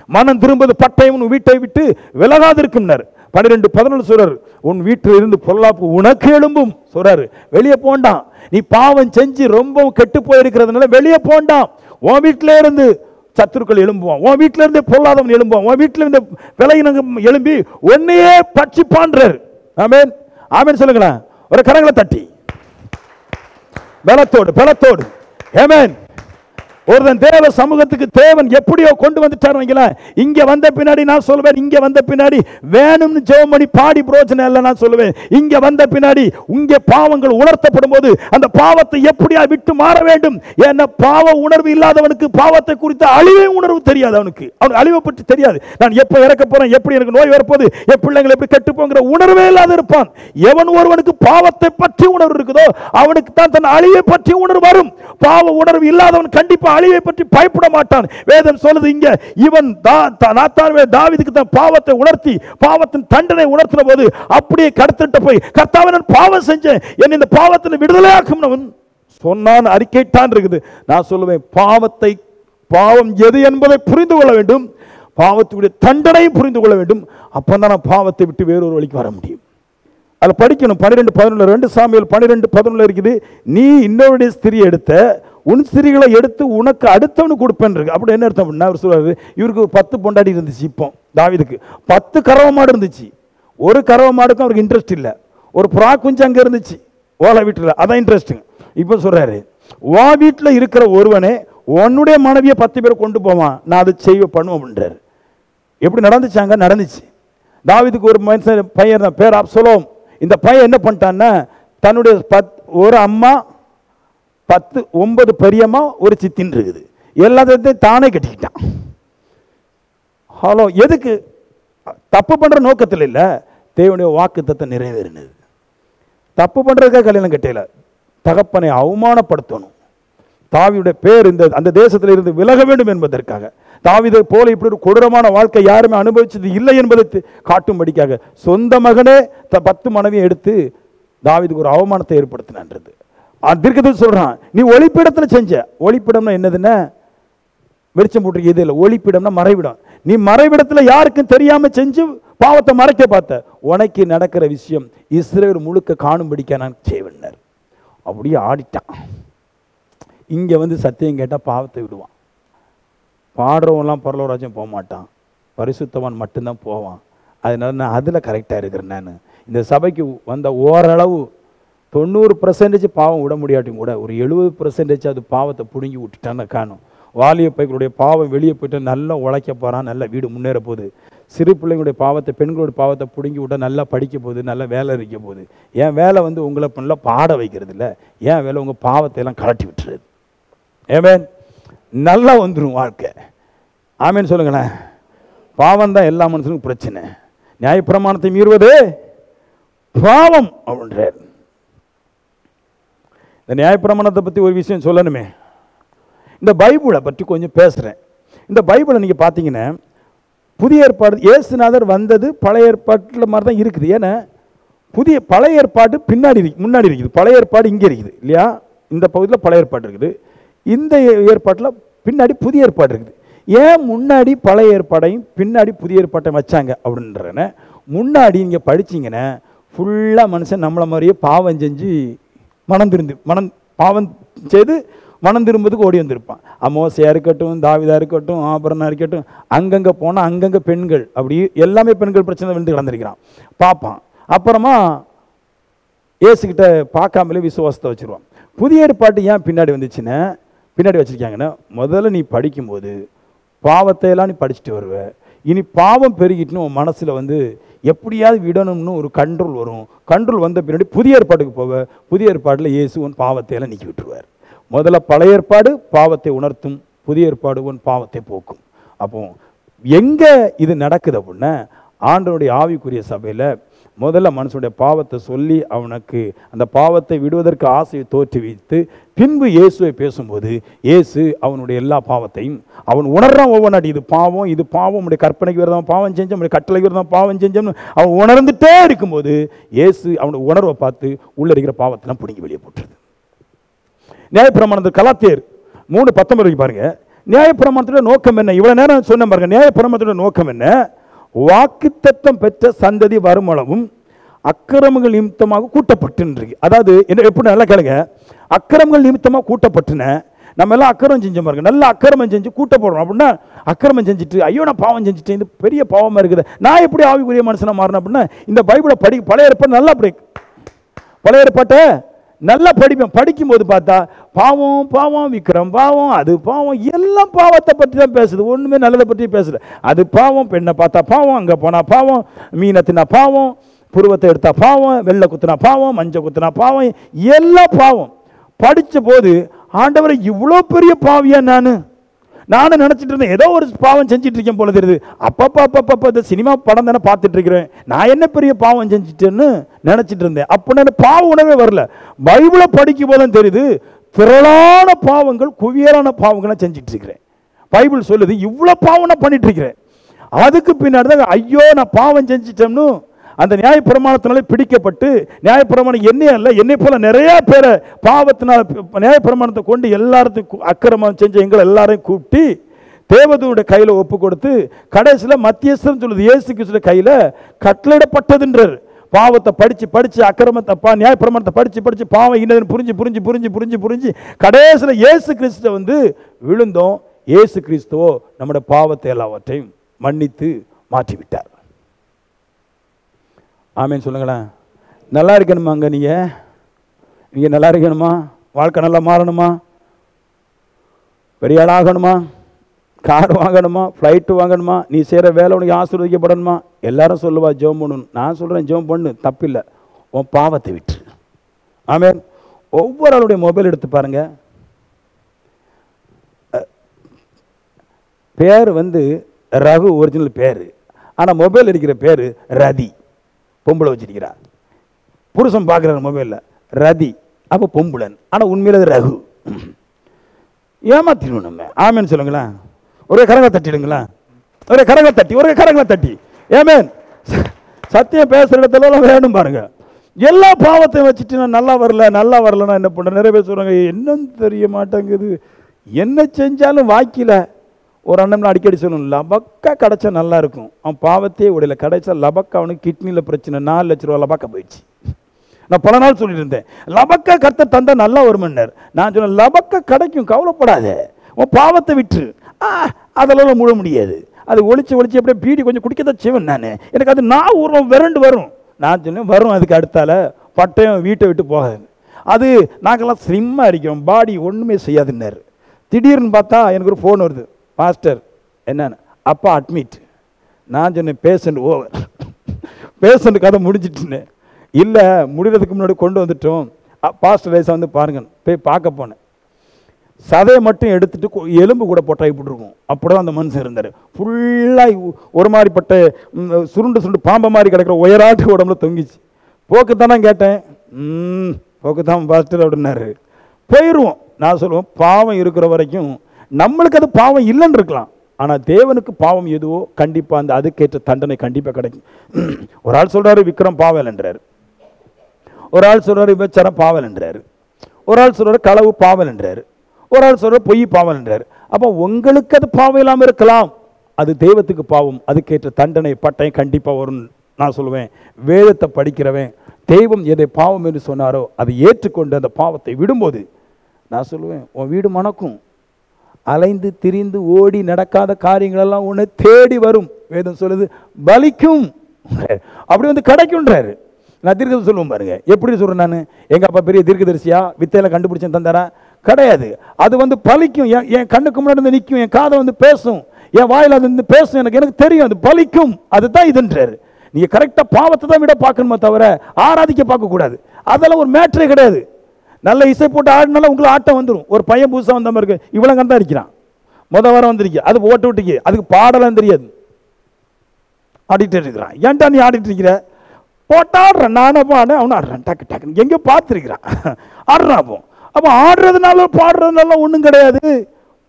மனம் திரும்புவது பட்டயம் வீட்டை விட்டு விலகாது இருக்கும்னார். 12:11 சொல்றாரு, உன் வீட்டில் இருந்து பொல்லாப்பு உனக்கு எழும்பும் சொல்றாரு. வெளியே போண்டாம், நீ பாவம் செஞ்சு ரொம்ப கெட்டு போயிருக்கிறதுனால வெளியே போண்டாம். உன் வீட்டில இருந்து சத்துருக்கள் எழும்புவான், உன் வீட்டில இருந்து பொல்லாதவன் எழும்புவான், உன் வீட்டில இருந்து விலையினங்க எழும்பி ஒன்னையே பட்சிப்பான்றார். ஆமென், ஆமென் சொல்லுங்களேன். ஒரு கரங்களை தட்டி பலத்தோடு. ஆமென். ஒருத்தன் தேவ சமூகத்துக்கு தேவன் எப்படியோ கொண்டு வந்துட்டாரு. இங்க வந்த பின்னாடி நான் சொல்லுவேன், இங்க வந்த பின்னாடி வேணும்னு ஜெபம் பண்ணி பாடி பிரோஜனம் இல்லை. நான் சொல்லுவேன், இங்க வந்த பின்னாடி இங்க பாவங்கள் உணர்த்தப்படும் போது அந்த பாவத்தை எப்படியா விட்டு மாற வேண்டும். ஏன்னா பாவ உணர்வு இல்லாதவனுக்கு பாவத்தை குறித்த அழிவே உணர்வு தெரியாது. அவனுக்கு அழிவை பற்றி தெரியாது. நான் எப்ப இறக்க போறேன், எப்படி எனக்கு நோய் வரப்போகுது, என் பிள்ளைங்களை எப்படி கட்டுப்போங்கிற உணர்வே இல்லாத இருப்பான். எவன் ஒருவனுக்கு பாவத்தை பற்றி உணர்வு இருக்குதோ அவனுக்கு தான் தன் அழிவை பற்றி உணர்வு வரும். பாவ உணர்வு இல்லாதவன் கண்டிப்பா அழிவை பற்றி பயப்பட மாட்டான். வேதம் சொல்லுது, இங்க இவன் தாவீதுக்கு தான் பாவத்தை உணர்த்தி பாவத்தின் தண்டனை உணர்த்தின போது அப்படியே கடத்திட்டு போய், கர்த்தாவே நான் பாவம் செஞ்சேன், என்னை இந்த பாவத்தில் விடுதலையாக்கும் சொன்னான், அறிக்கைத்தான் இருக்குது. நான் சொல்லுவேன், பாவம் எது என்பதை புரிந்து கொள்ள வேண்டும், பாவத்துடைய தண்டனையும் புரிந்து கொள்ள வேண்டும். அப்பதான் நான் பாவத்தை விட்டு வேறொரு வழிக்கு வர முடியும். அதை படிக்கணும். 12:11 2 சாமுவேல் 12:11 இருக்குது. நீ இன்னொருடைய ஸ்திரியை எடுத்த, உன் ஸ்திரிகளை எடுத்து உனக்கு அடுத்தவனு கொடுப்பேன் இருக்கு. அப்படி என்ன அர்த்தம்? அவர் சொல்றாரு, இவருக்கு 10 பொண்டாடி இருந்துச்சு. இப்போ தாவீதுக்கு 10 கறவை மாடு இருந்துச்சு. ஒரு கறவை மாடுக்கும் அவருக்கு இன்ட்ரெஸ்ட் இல்லை. ஒரு புறா குஞ்சு அங்கே இருந்துச்சு ஓலை வீட்டில், அதான் இன்ட்ரெஸ்ட்டுங்க. இப்போ சொல்றாரு, வா வீட்டில் இருக்கிற ஒருவனே உன்னுடைய மனைவியை 10 பேர் கொண்டு போவான், நான் அதை பண்ணுவோம் அப்படின்றாரு. எப்படி நடந்துச்சாங்க? நடந்துச்சு. தாவீதுக்கு ஒரு மனுஷன் பையன் பேர் அப்சலோம். இந்த பையன் என்ன பண்ணிட்டான்னா, தன்னுடைய ஒரு அம்மா 9 பெரியம்மா ஒரு சித்தின் இருக்குது, எல்லாத்தையும் தானே கட்டிக்கிட்டான். ஹலோ, எதுக்கு? தப்பு பண்ற நோக்கத்தில் இல்லை, தேவனுடைய வாக்குத்தத்தம் நிறைவேறினது. தப்பு பண்றதுக்காக கல்யாணம் கட்டையில, தகப்பனை அவமானப்படுத்தணும், தாவீதுடைய பேர் அந்த தேசத்தில் இருந்து விலக வேண்டும் என்பதற்காக, தாவீதை போல இப்படி ஒரு கொடூரமான வாழ்க்கை யாருமே அனுபவிச்சது இல்லை என்பதை காட்டும்படிக்காக சொந்த மகனே 10 மனைவியை எடுத்து தாவீதுக்கு ஒரு அவமானத்தை ஏற்படுத்தினான்றது. தீர்க்கதரிசி சொல்றான், நீ ஒளிப்பிடத்தில் செஞ்ச. ஒளிப்பிடம்னா என்னதுன்னா, வெளிச்சம் போட்டு எது இல்லை, ஒளிப்பிடம்னா மறைவிடம். நீ மறைவிடத்தில் யாருக்கும் தெரியாம செஞ்சு பாவத்தை மறைக்க பார்த்த, உனக்கு நடக்கிற விஷயம் இஸ்ரவேல் முழுக்க காணும்படிக்க நான் செய்வேன். அப்படியே ஆடிட்டான். இங்க வந்து சத்தியம் கேட்டால் பாவத்தை விடுவான். பாடுறவன்லாம் பரலோகராஜ்யம் போக மாட்டான், பரிசுத்தவான் மட்டும்தான் போவான். அதனால நான் அதில் கரெக்டாக இருக்கிறேன். நான் இந்த சபைக்கு வந்த ஓரளவு 90% பாவம் விட முடியாட்டியும் கூட ஒரு 70% அது பாவத்தை பிடுங்கி விட்டுட்டான்னு காணும். வாலிய பைகளுடைய பாவம் வெளியே போயிட்டு நல்லா உழைக்க போகிறான், நல்ல வீடு முன்னேற போகுது. சிறு பிள்ளைங்களுடைய பாவத்தை, பெண்களுடைய பாவத்தை பிடுங்கி விட்டால் நல்லா படிக்க போகுது, நல்லா வேலை இருக்க போகுது. என் வேலை வந்து உங்களை நல்லா பாட வைக்கிறது இல்லை, என் வேலை உங்கள் பாவத்தை எல்லாம் கலட்டி விட்டுறது. ஏமேன், நல்லா வந்துடும் வாழ்க்கை. ஆமேன்னு சொல்லுங்களேன். பாவம் தான் எல்லா மனுஷனுக்கும் பிரச்சனை. நியாயப்பிரமாணத்தை மீறுவது பாவம் அப்படின்றார். இந்த நியாயப்பிரமாணத்தை பற்றி ஒரு விஷயம் சொல்லணுமே. இந்த பைபிளை பற்றி கொஞ்சம் பேசுகிறேன். இந்த பைபிளை நீங்கள் பார்த்தீங்கன்னா, புதிய ஏற்பாடு இயேசுநாதர் வந்தது பழைய ஏற்பாட்டில் மாதிரி தான் இருக்குது. ஏன்னா பழைய ஏற்பாடு முன்னாடி இருக்குது, பழைய ஏற்பாடு இங்கே இருக்குது இல்லையா? இந்த பகுதியில் பழைய ஏற்பாடு இருக்குது, இந்த ஏற்பாட்டில் பின்னாடி புதிய ஏற்பாடு இருக்குது. ஏன் முன்னாடி பழைய ஏற்பாடையும் பின்னாடி புதிய ஏற்பாட்டையும் வச்சாங்க அப்படின்றன, முன்னாடி நீங்கள் படிச்சிங்கன்னா ஃபுல்லாக மனுஷன் நம்மளை மாதிரியே பாவம் செஞ்சு பாவம் செய்து மனம் திரும்புறதுக்கு ஓடி வந்திருப்பான். மோசையா இருக்கட்டும், தாவீதா இருக்கட்டும், ஆபிரகாமா இருக்கட்டும், அங்கங்கே போனால் அங்கங்கே பெண்கள், அப்படி எல்லாமே பெண்கள் பிரச்சனை வந்து கலந்துருக்கிறான் பார்ப்பான். அப்புறமா ஏசுக்கிட்ட பார்க்காமலே விசுவாசத்தை வச்சுருவான். புதிய ஏற்பாட்டு ஏன் பின்னாடி வந்துச்சுன்னா, பின்னாடி வச்சுருக்காங்கன்னா, முதல்ல நீ படிக்கும்போது பாவத்தையெல்லாம் நீ படிச்சுட்டு வருவ. இனி பாவம் பெருகிட்டுன்னு உன் மனசில் வந்து எப்படியாவது விடணும்னு ஒரு கண்ட்ரோல் வரும். கண்ட்ரோல் வந்த பின்னாடி புதிய ஏற்பாட்டுக்கு போவ. புதிய ஏற்பாட்டில் இயேசு உன் பாவத்தையெல்லாம் நீக்கி விட்டுருவார். முதல்ல பழைய ஏற்பாடு பாவத்தை உணர்த்தும், புதிய ஏற்பாடு உன் பாவத்தை போக்கும். அப்போ எங்கே இது நடக்குது அப்படின்னா, ஆண்டவருடைய ஆவிக்குரிய சபையில் முதல்ல மனுஷனுடைய பாவத்தை சொல்லி அவனுக்கு அந்த பாவத்தை விடுவதற்கு ஆசையை தோற்றுவித்து பின்பு இயேசுவை பேசும்போது இயேசு அவனுடைய எல்லா பாவத்தையும் அவன் உணர்றான். ஒவ்வொன்றாடி இது பாவம், இது பாவம், நம்முடைய கற்பனைக்கு விரதம் பாவம் செஞ்சோம், நம்முடைய கட்டளைக்கு விரதம் பாவம் செஞ்சோம்னு அவன் உணர்ந்துட்டே இருக்கும்போது இயேசு அவனுடைய உணர்வை பார்த்து உள்ள இருக்கிற பாவத்தெல்லாம் பிடிங்கி வெளியே போட்டுருது. நியாயப்பிரமாணத்தில் கலாத்தியர் 3:19 பாருங்க. நியாயப்பிரமாணத்தோட நோக்கம் என்ன? இவ்வளவு நேரம் சொன்ன பாருங்க. நியாயப்பிரமாணத்தோட நோக்கம் என்ன? வாக்குத்தத்தம் பெற்ற சந்ததி வருமளவும் அக்கிரமங்கள் நிமித்தமாக கூட்டப்பட்டு. அதாவது என்ன, எப்படி நல்லா கேளுங்க. அக்கிரமங்கள் நிமித்தமாக கூட்டப்பட்டுன, நம்ம எல்லாம் அக்கிரமம் செஞ்சோம் பாருங்க. நல்லா அக்கிரமம் செஞ்சு கூட்டப்படுறோம் அப்படின்னா, அக்கிரமம் செஞ்சுட்டு ஐயோ நான் பாவம் செஞ்சுட்டேன், இது பெரிய பாவமாக இருக்குது, நான் எப்படி ஆவிக்குரிய மனுஷனாக மாறினேன் அப்படின்னா, இந்த பைபிளை பழைய ஏற்பாடு நல்லா பழைய ஏற்பாட்டை நல்லா படிப்பேன். படிக்கும்போது பார்த்தா பாவம் பாவம், விக்ரம் பாவம், அது பாவம், எல்லாம் பாவத்தை பற்றி தான் பேசுது, ஒன்றுமே நல்லதை பற்றி பேசல. அது பாவம், பெண்ணை பார்த்தா பாவம், அங்கே போனால் பாவம், மீனை தின்னா பாவம், புருவத்தை எடுத்தா பாவம், வெள்ளை குத்துனா பாவம், மஞ்சள் குத்துனா பாவம், எல்லாம் பாவம். படித்த போது ஆண்டவரை இவ்வளோ பெரிய பாவியா நானும் நினச்சிட்டு இருந்தேன், ஏதோ ஒரு பாவம் செஞ்சுட்டு இருக்கேன் போல தெரியுது. அப்பப்போ இந்த சினிமா படம் தானே பார்த்துட்டு இருக்கிறேன், நான் என்ன பெரிய பாவம் செஞ்சுட்டேன்னு நினச்சிட்டு இருந்தேன். அப்போ எனக்கு பாவ உணர்வே வரல. பைபிளை படிக்கும் போதும் தெரியுது, திரளான பாவங்கள், குவியலான பாவங்களை செஞ்சுட்டு இருக்கிறேன். பைபிள் சொல்லுது இவ்வளோ பாவம் நான் பண்ணிட்டு இருக்கிறேன். அதுக்கு பின்னாடி தான் ஐயோ நான் பாவம் செஞ்சிட்டோம்னு அந்த நியாயப்பிரமாணத்தினாலே பிடிக்கப்பட்டு, நியாயப்பிரமாணம் என்னையே அல்ல, என்னை போல நிறைய பேரை பாவத்தினால் நியாயப்பிரமாணத்தை கொண்டு எல்லாத்தையும் அக்கிரமம் செஞ்ச எங்களை எல்லாரையும் கூப்பிட்டு தேவதூனுடைய கையில் ஒப்பு கொடுத்து கடைசியில் மத்தியஸ்தம் சொல்லுது இயேசு கிறிஸ்துவின் கையில் கட்டளையிடப்பட்டதுன்றார். பாவத்தை படித்து அக்கிரமத்தை நியாயப்பிரமாணத்தை படித்து பாவம் இன்னதுன்னு புரிஞ்சு கடைசியில் இயேசு கிறிஸ்துவை விழுந்தோம். இயேசு கிறிஸ்துவோ நம்முடைய பாவத்தை எல்லாவற்றையும் மன்னித்து மாற்றிவிட்டார். ஆமேன்னு சொல்லுங்களேன். நல்லா இருக்கணுமாங்க, நீங்கள் நல்லா இருக்கணுமா, வாழ்க்கை நல்லா மாறணுமா, பெரிய ஆளாகணுமா, கார் வாங்கணுமா, ஃப்ளைட்டு வாங்கணுமா, நீ செய்கிற வேலை உனக்கு ஆசீர்வதிக்கப்படணுமா, எல்லாரும் சொல்லுவா ஜெபம் பண்ணணும். நான் சொல்கிறேன் ஜெபம் பண்ணு, தப்பில்லை, உன் பாவத்தை விட்டு. ஆமேன். ஒவ்வொரு ஆளுடைய மொபைல் எடுத்து பாருங்க, பேர் ரகு ஒரிஜினல் பேர், ஆனால் மொபைல் இருக்கிற பேர் ரதி, பொம்பளை வச்சிருக்கிறா. புருஷன் பார்க்குறாரு மொபைலில் ரதி, அப்போ பொம்புலன், ஆனால் உண்மையில் அது ரகு. ஏமாத்திடுவோம் நம்ம. ஆமேன்னு சொல்லுங்களேன். ஒரே கரங்களை தட்டிடுங்களா, ஒரே கரங்களை தட்டி ஏமேன். சத்தியம் பேசுகிற இடத்துலலாம் வேணும் பாருங்க. எல்லா பாவத்தையும் வச்சுட்டு நான் நல்லா வரலன்னா என்ன பண்ணுறேன். நிறைய பேர் சொல்கிறாங்க என்னன்னு தெரிய மாட்டேங்குது, என்ன செஞ்சாலும் வாக்கில. ஒரு அண்ணன் அடிக்கடி சொல்லணும், லபக்கா கிடைச்சா நல்லா இருக்கும். அவன் பாவத்தையே உடையில கிடைச்சா லபக்கா, அவனுக்கு கிட்னியில் பிரச்சனை, 4 லட்ச ரூபா லபக்கா போயிடுச்சு. நான் பல நாள் சொல்லிட்டு இருந்தேன், லபக்கா கர்த்தர் தந்தா நல்லா வருமன்னர். நான் சொன்னேன் லபக்கா கிடைக்கும், கவலைப்படாத, உன் பாவத்தை விட்டு. அதெல்லாம் முழ முடியாது, அது ஒழிச்சு அப்படியே பீடி கொஞ்சம் குடிக்கதான் செய்வேன் நான். எனக்கு அது நான் ஊரம் விரண்டு வரும். நான் சொன்னேன் வரும், அதுக்கு அடுத்தால பட்டயம் வீட்டை விட்டு போகாது. அது நாங்கள்லாம் ஸ்லிம்மாக அடிக்கிறோம், பாடி ஒன்றுமே செய்யாதுன்னாரு. திடீர்னு பார்த்தா எனக்கு ஒரு ஃபோன் வருது, பாஸ்டர் என்னன்னு, அப்பா அட்மிட். நான் சொன்னேன் பேஷண்ட் ஓவர், பேஷண்ட் கதை முடிஞ்சிட்டுன்னு. இல்லை முடிகிறதுக்கு முன்னாடி கொண்டு வந்துட்டோம், பாஸ்டர் வயசாக பாருங்க. போய் பார்க்க போனேன், சதையை மட்டும் எடுத்துட்டு எலும்பு கூட போட்டால் இப்படி இருக்கும். அப்படிதான் அந்த மனுஷன் இருந்தார். ஃபுல்லாக ஒரு மாதிரிப்பட்ட சுருண்டு பாம்பை மாதிரி கிடக்கிற உயராட்டு உடம்புல தொங்கிச்சு. போக்குத்தானே கேட்டேன், போக்குத்தான் பாஸ்டர் அப்படின்னாரு. போயிடுவோம். நான் சொல்லுவேன் பாவம் இருக்கிற வரைக்கும் நம்மளுக்கு அது பாவம் இல்லைன்னு இருக்கலாம், ஆனால் தேவனுக்கு பாவம் எதுவோ கண்டிப்பாக அந்த அதுக்கேற்ற தண்டனை கண்டிப்பாக கிடைக்கும். ஒரு ஆள் சொல்கிறாரு விக்ரம் பாவல் என்றார், ஒரு ஆள் சொல்கிறாரு விபச்சாரம் பாவல் என்றார், ஒரு ஆள் சொல்கிறாரு களவு பாவல் என்றார், ஒரு ஆள் சொல்கிறார் பொய் பாவல் என்றார். அப்போ உங்களுக்கு அது பாவம் இல்லாமல் இருக்கலாம், அது தெய்வத்துக்கு பாவம், அதுக்கேற்ற தண்டனை பட்டயம் கண்டிப்பாக வரும். நான் சொல்லுவேன் வேதத்தை படிக்கிறவன் தெய்வம் எதை பாவம் என்று சொன்னாரோ அதை ஏற்றுக்கொண்டு அந்த பாவத்தை விடும்போது நான் சொல்லுவேன் உன் வீடு மணக்கும். அலைந்து திரிந்து ஓடி நடக்காத காரியங்களெல்லாம் உன்னை தேடி வரும். வேதம் சொல்லுது பலிக்கும், அப்படி கிடைக்கும்ன்றாரு. நான் தீர்க்கதரிசி சொல்லுவேன் பாருங்க, எப்படி சொல்றேன் நான், எங்க அப்பா பெரிய தீர்க்கதரிசியா வித்தையில கண்டுபிடிச்சேன் தந்தாரா கிடையாது. அது பலிக்கும், என் கண்ணுக்கு முன்னாடி நிற்கும், என் காதை பேசும், என் வாயில அது பேசும், எனக்கு தெரியும் அது பலிக்கும். அதுதான் இதுன்றாரு. நீங்க கரெக்டா பாவத்தை தான் விட பார்க்கணுமே தவிர ஆராதிக்க பார்க்க கூடாது. அதெல்லாம் ஒரு மேட்டரே கிடையாது. நல்ல இசை போட்டு ஆடினாலும் உங்களுக்கு ஆட்டம் வந்துடும். ஒரு பையன் புதுசாக வந்த மாதிரி இருக்கு, இவ்வளோ கண்டா இருக்கிறான், வாரம் வந்திருக்கு, அது ஓட்டு விட்டுக்கு, அதுக்கு பாடலாம் தெரியாது, ஆடிட்டு இருக்கிறான். ஏன்டா நீ ஆடிட்டு இருக்கிற, போட்டாடுறேன் நானே பாடு, அவனு ஆடுறான், டக்கு டக்குன்னு எங்கே பார்த்துருக்கிறான், ஆடுறான். அப்போ ஆடுறதுனால பாடுறதுனால ஒன்றும் கிடையாது.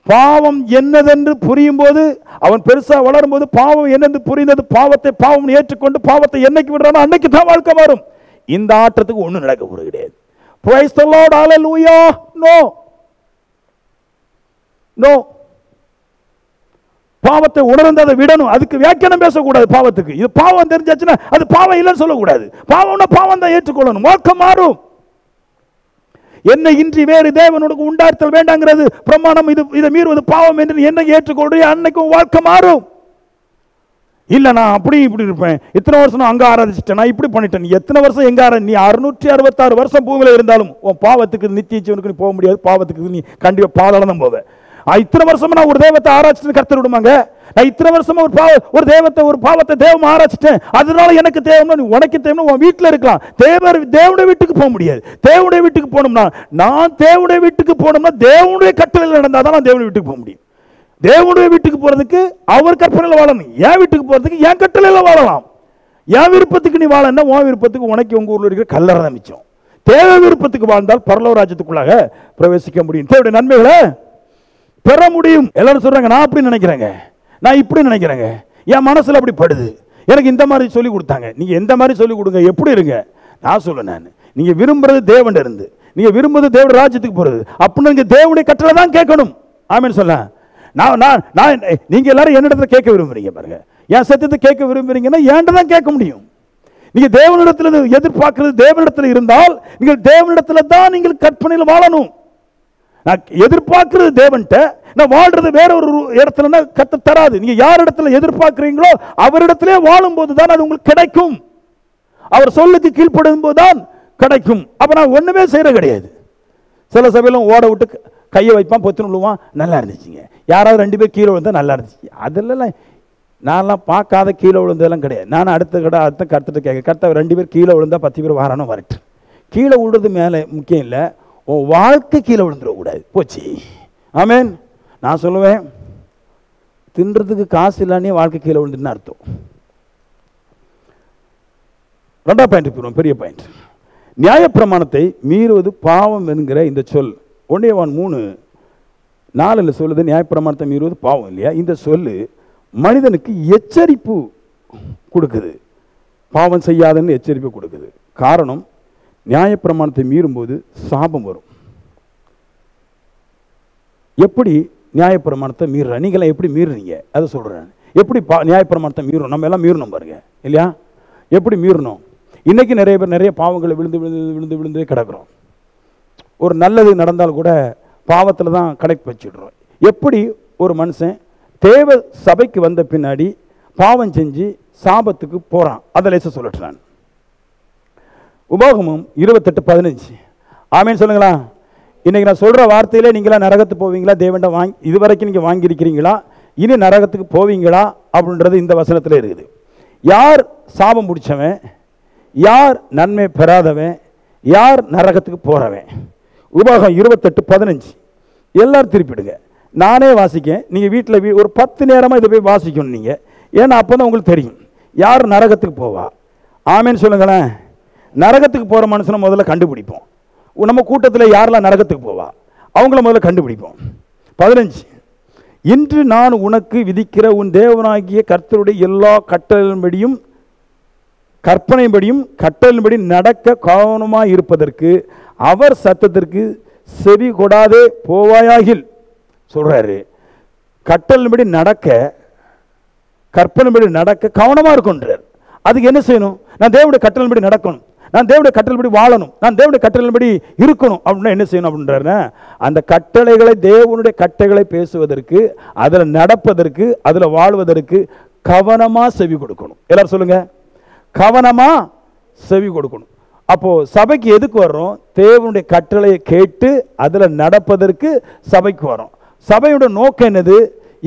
பாவம் என்னதென்று புரியும் போது, அவன் பெருசா வளரும் போது பாவம் என்னென்று புரிந்தது, பாவத்தை பாவம் ஏற்றுக்கொண்டு பாவத்தை என்னைக்கு விடுறானோ அன்னைக்கு தான் வாழ்க்கை வரும். இந்த ஆட்டத்துக்கு ஒன்றும் நடக்க போறது கிடையாது. Praise the Lord, hallelujah. No. பாவத்தை உணர்ந்து அதை விடணும். அதுக்கு வியாக்கியானம் பேசக்கூடாது. பாவத்துக்கு இது பாவம் தெரிஞ்சாச்சுன்னா அது பாவம் இல்லைன்னு சொல்லக்கூடாது. பாவம்னா பாவம் தான் ஏற்றுக்கொள்ளணும். வாழ்க்கை மாறும். என்னை இன்றி வேறு தேவனுக்கு உண்டார்த்தல் வேண்டாங்கிறது பிரமாணம். இதை மீறுவது பாவம் என்று என்னை ஏற்றுக்கொள்றிய அன்னைக்கும் வாழ்க்கை மாறும். இல்லை நான் அப்படி இப்படி இருப்பேன், இத்தனை வருஷம் நான் அங்கே ஆராதிச்சிட்டேன், நான் இப்படி பண்ணிட்டேன். நீ எத்தனை வருஷம் எங்கே நீ 666 வருஷம் பூமியில் இருந்தாலும் உன் பாவத்துக்கு நித்திய ஜீவனுக்கு நீ போக முடியாது. பாவத்துக்கு நீ கண்டிப்பாக பாதாளம் தான் போவேன். இத்தனை வருஷமா நான் ஒரு தெய்வத்தை ஆராய்ச்சிட்டு கர்த்தர் விடுமாங்க? நான் இத்தனை வருஷமா ஒரு தெய்வத்தை ஒரு பாவத்தை தெய்வம் ஆராய்ச்சிட்டேன், அதனால எனக்கு தேவம்னா, நீ உனக்கு தேவம்னா உன் வீட்டில் இருக்கலாம். தேவனுடைய வீட்டுக்கு போக முடியாது. தேவனுடைய வீட்டுக்கு போகணும்னா, நான் தேவனுடைய வீட்டுக்கு போகணும்னா தேவனுடைய கட்டளையில் நடந்தால் தான் நான் தேவனுடைய வீட்டுக்கு போக முடியும். தேவனுடைய வீட்டுக்கு போறதுக்கு அவர் கற்பனையில் வாழணும். என் வீட்டுக்கு போறதுக்கு என் கட்டளையில் வாழலாம். என் விருப்பத்துக்கு நீ வாழன்னா உன் விருப்பத்துக்கு உனக்கு உங்க ஊர்ல இருக்கிற கல்லறை தான் மிச்சம். தேவ விருப்பத்துக்கு வாழ்ந்தால் பரலோக ராஜ்யத்துக்குள்ளாக பிரவேசிக்க முடியும். தேவனுடைய நன்மைகளை பெற முடியும். எல்லாரும் சொல்றாங்க நான் அப்படி நினைக்கிறேங்க, நான் இப்படி நினைக்கிறேங்க, என் மனசுல அப்படி படுது, எனக்கு இந்த மாதிரி சொல்லி கொடுத்தாங்க. நீங்க எந்த மாதிரி சொல்லி கொடுங்க, எப்படி இருங்க, நான் சொல்ல நான் நீங்க விரும்புறது தேவன் இருந்து, நீங்க விரும்புறது தேவனுடைய ராஜ்யத்துக்கு போறது, அப்படின்னு நீங்க தேவனுடைய கட்டளை தான் கேட்கணும். ஆமென் சொல்ல. நீங்க எல்லாரும் என்னிடத்துல கேட்க விரும்புறீங்க பாருங்க, என் சத்தியத்தை கேட்க விரும்புறீங்கன்னா என்கிட்ட தான் கேட்க முடியும். நீங்க தேவனிடத்துல எதிர்பார்க்கிறது தேவனிடத்துல இருந்தால் நீங்கள் தேவனிடத்துல தான் நீங்கள் கற்பனையில் வாழணும். நான் எதிர்பார்க்கிறது தேவன்ட்ட, நான் வாழ்றது வேற ஒரு இடத்துல கத்த தராது. நீங்க யார் இடத்துல எதிர்பார்க்கிறீங்களோ அவரிடத்திலே வாழும் போதுதான் அது உங்களுக்கு கிடைக்கும். அவர் சொல்லுக்கு கீழ்ப்படும் போதுதான் கிடைக்கும். அப்ப நான் ஒண்ணுமே செய்யற கிடையாது. சில சபையிலும் ஓட விட்டு கையை வைப்பான், பொத்துன்னு விழுவான், நல்லா இருந்துச்சுங்க. யாராவது 2 பேர் கீழே விழுந்தா நல்லா இருந்துச்சு. அதெல்லாம் நான்லாம் பார்க்காத கீழே விழுந்ததெல்லாம் கிடையாது. நான் அடுத்த கருத்துட்டு கேட்க, கருத்த 2 பேர் கீழே விழுந்தா 10 பேர் வாரானோ வரட்டு. கீழே விழுறது மேலே முக்கியம் இல்லை, உன் வாழ்க்கை கீழே விழுந்துடக்கூடாது. போச்சு. ஆமேன். நான் சொல்லுவேன், தின்றதுக்கு காசு இல்லானே வாழ்க்கை கீழே விழுந்துன்னு அர்த்தம். 2ஆம் பாயிண்ட் போயிடும், பெரிய பாயிண்ட். நியாயப்பிரமாணத்தை மீறுவது பாவம் என்கிற இந்த சொல் 1 யோவான் 3:4 சொல்லுது, நியாயப்பிரமாணத்தை மீறுவது பாவம் இல்லையா? இந்த சொல்லு மனிதனுக்கு எச்சரிப்பு கொடுக்குது, பாவம் செய்யாதன்னு எச்சரிப்பு கொடுக்குது. காரணம், நியாயப்பிரமாணத்தை மீறும்போது சாபம் வரும். எப்படி நியாயப்பிரமாணத்தை மீறுற? நீங்களாம் எப்படி மீறுறீங்க அதை சொல்கிறேன். எப்படி நியாயப்பிரமாணத்தை மீறணும்? நம்ம எல்லாம் மீறணும் பாருங்க இல்லையா? எப்படி மீறணும்? இன்னைக்கு நிறைய பேர் நிறைய பாவங்களை விழுந்து விழுந்து விழுந்து விழுந்து கிடக்கிறோம். ஒரு நல்லது நடந்தால் கூட பாவத்தில் தான் கனெக்ட் வச்சுடுறோம். எப்படி ஒரு மனுஷன் தேவ சபைக்கு வந்த பின்னாடி பாவம் செஞ்சு சாபத்துக்கு போகிறான், அதை லேச சொல்லட்டுறான். உபாகமம் 28:15. ஆமேன்னு சொல்லுங்களா? இன்னைக்கு நான் சொல்கிற வார்த்தையிலே நீங்களா நரகத்துக்கு போவீங்களா? தேவன்ட இது வரைக்கும் நீங்கள் வாங்கியிருக்கிறீங்களா? இனி நரகத்துக்கு போவீங்களா அப்படின்றது இந்த வசனத்தில் இருக்குது. யார் சாபம் பிடிச்சவன், யார் நன்மை பெறாதவன், யார் நரகத்துக்கு போகிறவன்? உபாகம் 28:15. எல்லாரும் திருப்பிடுங்க, நானே வாசிக்கேன். நீங்கள் வீட்டில் ஒரு 10 நேரமாக இதை போய் வாசிக்கணும் நீங்கள். ஏன்னா அப்போ தான் உங்களுக்கு தெரியும் யார் நரகத்துக்கு போவா. ஆமேன்னு சொல்லுங்களேன். நரகத்துக்கு போகிற மனுஷனை முதல்ல கண்டுபிடிப்போம். நம்ம கூட்டத்தில் யாரெல்லாம் நரகத்துக்கு போவா அவங்கள முதல்ல கண்டுபிடிப்போம். 15. இன்று நான் உனக்கு விதிக்கிற உன் தேவனாகிய கர்த்தருடைய எல்லா கட்டளையின்படியும் கற்பனைப்படியும் கட்டளையின்படி நடக்க கவனமாக இருப்பதற்கு அவர் சத்தத்திற்கு செவி கொடாதே போவாயாகில் சொல்றாரு. கட்டளையின்படி நடக்க, கற்பனைப்படி நடக்க கவனமா இருக்குன்றார். அதுக்கு என்ன செய்யணும்? நான் தேவனுடைய கட்டளையின்படி நடக்கணும், நான் தேவனுடைய கட்டளைப்படி வாழணும், நான் தேவனுடைய கட்டளைப்படி இருக்கணும் அப்படின்னா என்ன செய்யணும் அப்படின்றாருன்னா, அந்த கட்டளைகளை தேவனுடைய கட்டளைகளை பேசுவதற்கு, அதில் நடப்பதற்கு, அதில் வாழ்வதற்கு கவனமாக செவி கொடுக்கணும். எல்லாரும் சொல்லுங்க, கவனமாக செவி கொடுக்கணும். அப்போ சபைக்கு எதுக்கு வர்றோம்? தேவனுடைய கட்டளையை கேட்டு அதில் நடப்பதற்கு சபைக்கு வரோம். சபையோட நோக்கம் என்னது?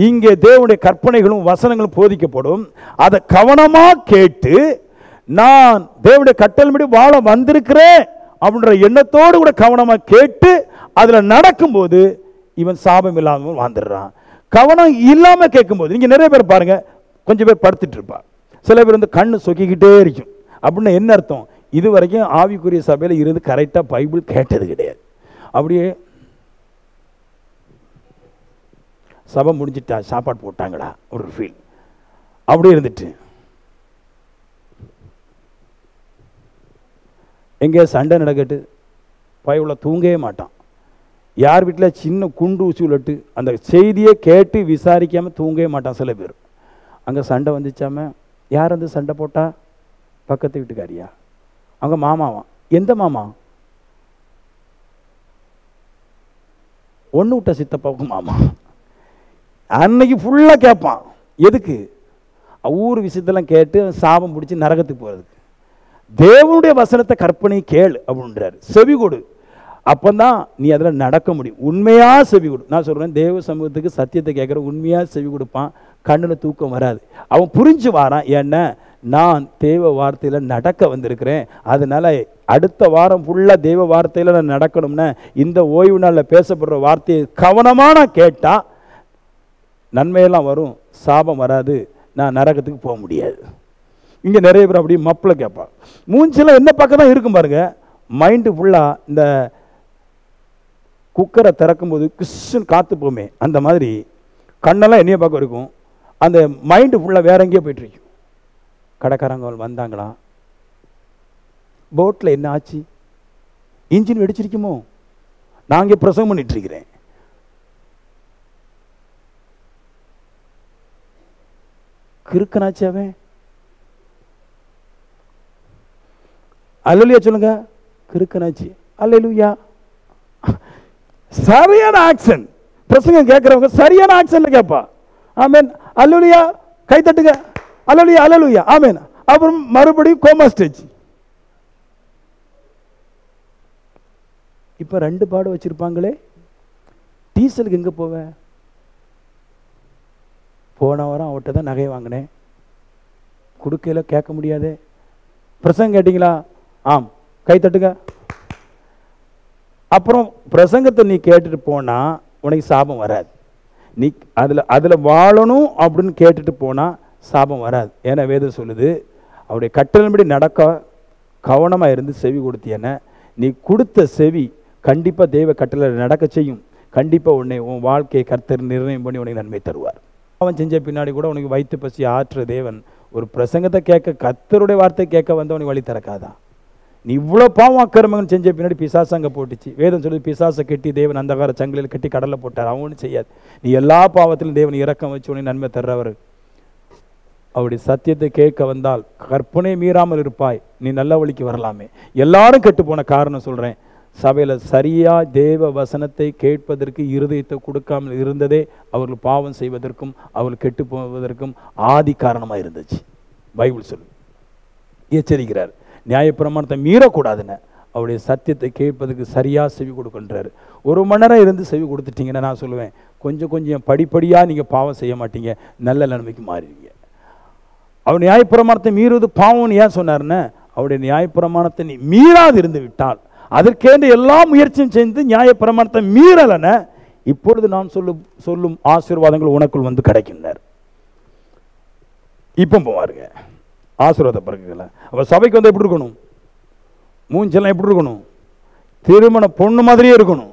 இங்கே தேவனுடைய கற்பனைகளும் வசனங்களும் போதிக்கப்படும், அதை கவனமாக கேட்டு நான் தேவனுடைய கட்டளைப்படி வாழ வந்திருக்கிறேன் அப்படின்ற எண்ணத்தோடு கூட கவனமாக கேட்டு அதில் நடக்கும்போது இவன் சாபம் இல்லாமல் வாழ்ந்துடுறான். கவனம் இல்லாமல் கேட்கும்போது, நீங்கள் நிறைய பேர் பாருங்க, கொஞ்சம் பேர் படுத்துட்டு இருப்பா, சில பேர் வந்து கண்ணு சொக்கிக்கிட்டே இருக்கும். அப்படின்னு என்ன அர்த்தம்? இது வரைக்கும் ஆவிக்குரிய சபையில் இருந்து கரெக்டாக பைபிள் கேட்டது கிடையாது. அப்படியே சபை முடிஞ்சிட்டா, சாப்பாடு போட்டாங்களா ஒரு ஃபீல் அப்படியே இருந்துட்டு, எங்கே சண்டை நடக்கட்டு பைபிளில் தூங்கவே மாட்டான். யார் வீட்டில் சின்ன குண்டு ஊசி உள்ளட்டு அந்த செய்தியை கேட்டு விசாரிக்காமல் தூங்கவே மாட்டான். சில பேர் அங்கே சண்டை வந்துச்சாம, யார் வந்து சண்டை போட்டா? பக்கத்து வீட்டுக்காரியா? அவங்க மாமாவா? எந்த மாமா? ஒன்று விட்ட சித்தப்பாவுக்கு மாமா. அன்னைக்கு ஃபுல்லாக கேட்பான். எதுக்கு? ஊர் விஷயத்தெல்லாம் கேட்டு சாபம் பிடிச்சி நரகத்துக்கு போகிறதுக்கு. தேவனுடைய வசனத்தை கற்பனை கேள் அப்படின்றார். செவி கொடு, அப்போதான் நீ அதில் நடக்க முடியும். உண்மையாக செவி கொடு. நான் சொல்கிறேன், தேவ சமூகத்துக்கு சத்தியத்தை கேட்குற உண்மையாக செவி கொடுப்பான், கண்ணில் தூக்கம் வராது. அவன் புரிஞ்சு வாரான், ஏன்னா நான் தேவ வார்த்தையில் நடக்க வந்திருக்கிறேன். அதனால் அடுத்த வாரம் ஃபுல்லாக தேவ வார்த்தையில் நான் நடக்கணும்னா இந்த ஓய்வு நாளில் பேசப்படுற வார்த்தையை கவனமாக நான் கேட்டால் நன்மையெல்லாம் வரும், சாபம் வராது, நான் நரகத்துக்கு போக முடியாது. இங்கே நிறைய பேர் அப்படி மப்பில் கேட்பான். மூஞ்சில் என்ன பக்கம் தான் இருக்கும் பாருங்க, மைண்டு ஃபுல்லாக இந்த குக்கரை திறக்கும்போது கிறிஸ்டன் காற்று போமே அந்த மாதிரி கண்ணெல்லாம் என்னைய பக்கம் இருக்கும், அந்த மைண்டு ஃபுல்லாக வேற எங்கேயோ போய்ட்டுருக்கும். கடைக்காரங்க வந்தாங்களா, போட்டில் என்ன ஆச்சு, இன்ஜின் வெடிச்சிருக்குமோ, நான் இங்கே பிரசவம் பண்ணிட்டுருக்கிறேன். கிறுக்கனாச்சு அவன். அல்லேலூயா சொல்லுங்க, கிறுக்கனாச்சு. அல்லேலூயா. சரியான ஆக்சன், பிரசங்கம் கேட்கிறவங்க சரியான ஆக்சன்ல கேட்பா. ஆமென், அல்லேலூயா, கை தட்டுங்க, அல்லேலூயா அல்லேலூயா, ஆமென். அப்புறம் மறுபடியும் கோமா ஸ்டேஜ். இப்ப 2 பாடு வச்சிருப்பாங்களே, டீசலுக்கு எங்க போவேன்? போன வாரம் அவட்ட தான் நகை வாங்கினேன், கொடுக்கையில கேட்க முடியாதே. பிரசங்கம் கேட்டீங்களா? ஆம், கை தட்டுங்க. அப்புறம் பிரசங்கத்தை நீ கேட்டுட்டு போனா உனக்கு சாபம் வராது. நீ அதில் வாழணும் அப்படின்னு கேட்டுட்டு போனா சாபம் வராது. ஏன்னா வேதம் சொல்லுது, அவருடைய கட்டளைப்படி நடக்க கவனமாக இருந்து செவி கொடுத்தியன, நீ கொடுத்த செவி கண்டிப்பாக தெய்வ கட்டளை நடக்க செய்யும். கண்டிப்பாக உன் வாழ்க்கையை கர்த்தர் நிர்ணயம் பண்ணி உனக்கு நன்மை தருவார். அவன் செஞ்ச பின்னாடி கூட உனக்கு வயிற்று பசி ஆற்ற தேவன் ஒரு பிரசங்கத்தை கேட்க, கர்த்தருடைய வார்த்தை கேட்க வந்து உனக்கு வழி திறக்காதா? நீ இவ்வளோ பாவம் அக்கிரமங்கள் செஞ்ச பின்னாடி பிசாசு அங்கே போட்டுச்சு. வேதம் சொல்லி பிசாசை கட்டி தேவன் அந்தகார சங்கிலில் கட்டி கடலில் போட்டார். அவன் ஒன்றும் செய்யாது. நீ எல்லா பாவத்திலும் தேவன் இரக்கம் வச்சு உனக்கு நன்மை தர்றவர். அவருடைய சத்தியத்தை கேட்க வந்தால் கற்பனை மீறாமல் இருப்பாய், நீ நல்ல வழிக்கு வரலாமே. எல்லாரும் கெட்டு போன காரணம் சொல்கிறேன், சபையில் சரியா தேவ வசனத்தை கேட்பதற்கு இருதயத்தை கொடுக்காமல் இருந்ததே அவர்கள் பாவம் செய்வதற்கும் அவர்கள் கெட்டு போவதற்கும் ஆதி காரணமாக இருந்துச்சு. பைபிள் சொல்லு, எச்சரிக்கிறார், நியாயப்பிரமாணத்தை மீறக்கூடாதுன்னு. அவருடைய சத்தியத்தை கேட்பதுக்கு சரியாக செவி கொடுக்கின்றார். 1 மணி நேரம் இருந்து செவி கொடுத்துட்டீங்கன்னா நான் சொல்லுவேன், கொஞ்சம் கொஞ்சம் படிப்படியாக நீங்கள் பாவம் செய்ய மாட்டீங்க, நல்ல நிலைமைக்கு மாறிடுவீங்க. அவர் நியாயப்பிரமாணத்தை மீறுவது பாவம்னு ஏன் சொன்னார்ன்னு, அவருடைய நியாயப்பிரமாணத்தை நீ மீறாது இருந்து விட்டால், அதற்கேண்டு எல்லா முயற்சியும் செஞ்சு நியாயப்பிரமாணத்தை மீறலன, இப்பொழுது நான் சொல்லும் ஆசீர்வாதங்கள் உனக்குள் வந்து கிடைக்கின்றார். இப்போ போவாருங்க ஆசீர்வாத பிறகுல. அவர் சபைக்கு வந்து எப்படி இருக்கணும்? மூஞ்செல்லாம் எப்படி இருக்கணும்? திருமண பொண்ணு மாதிரியே இருக்கணும்.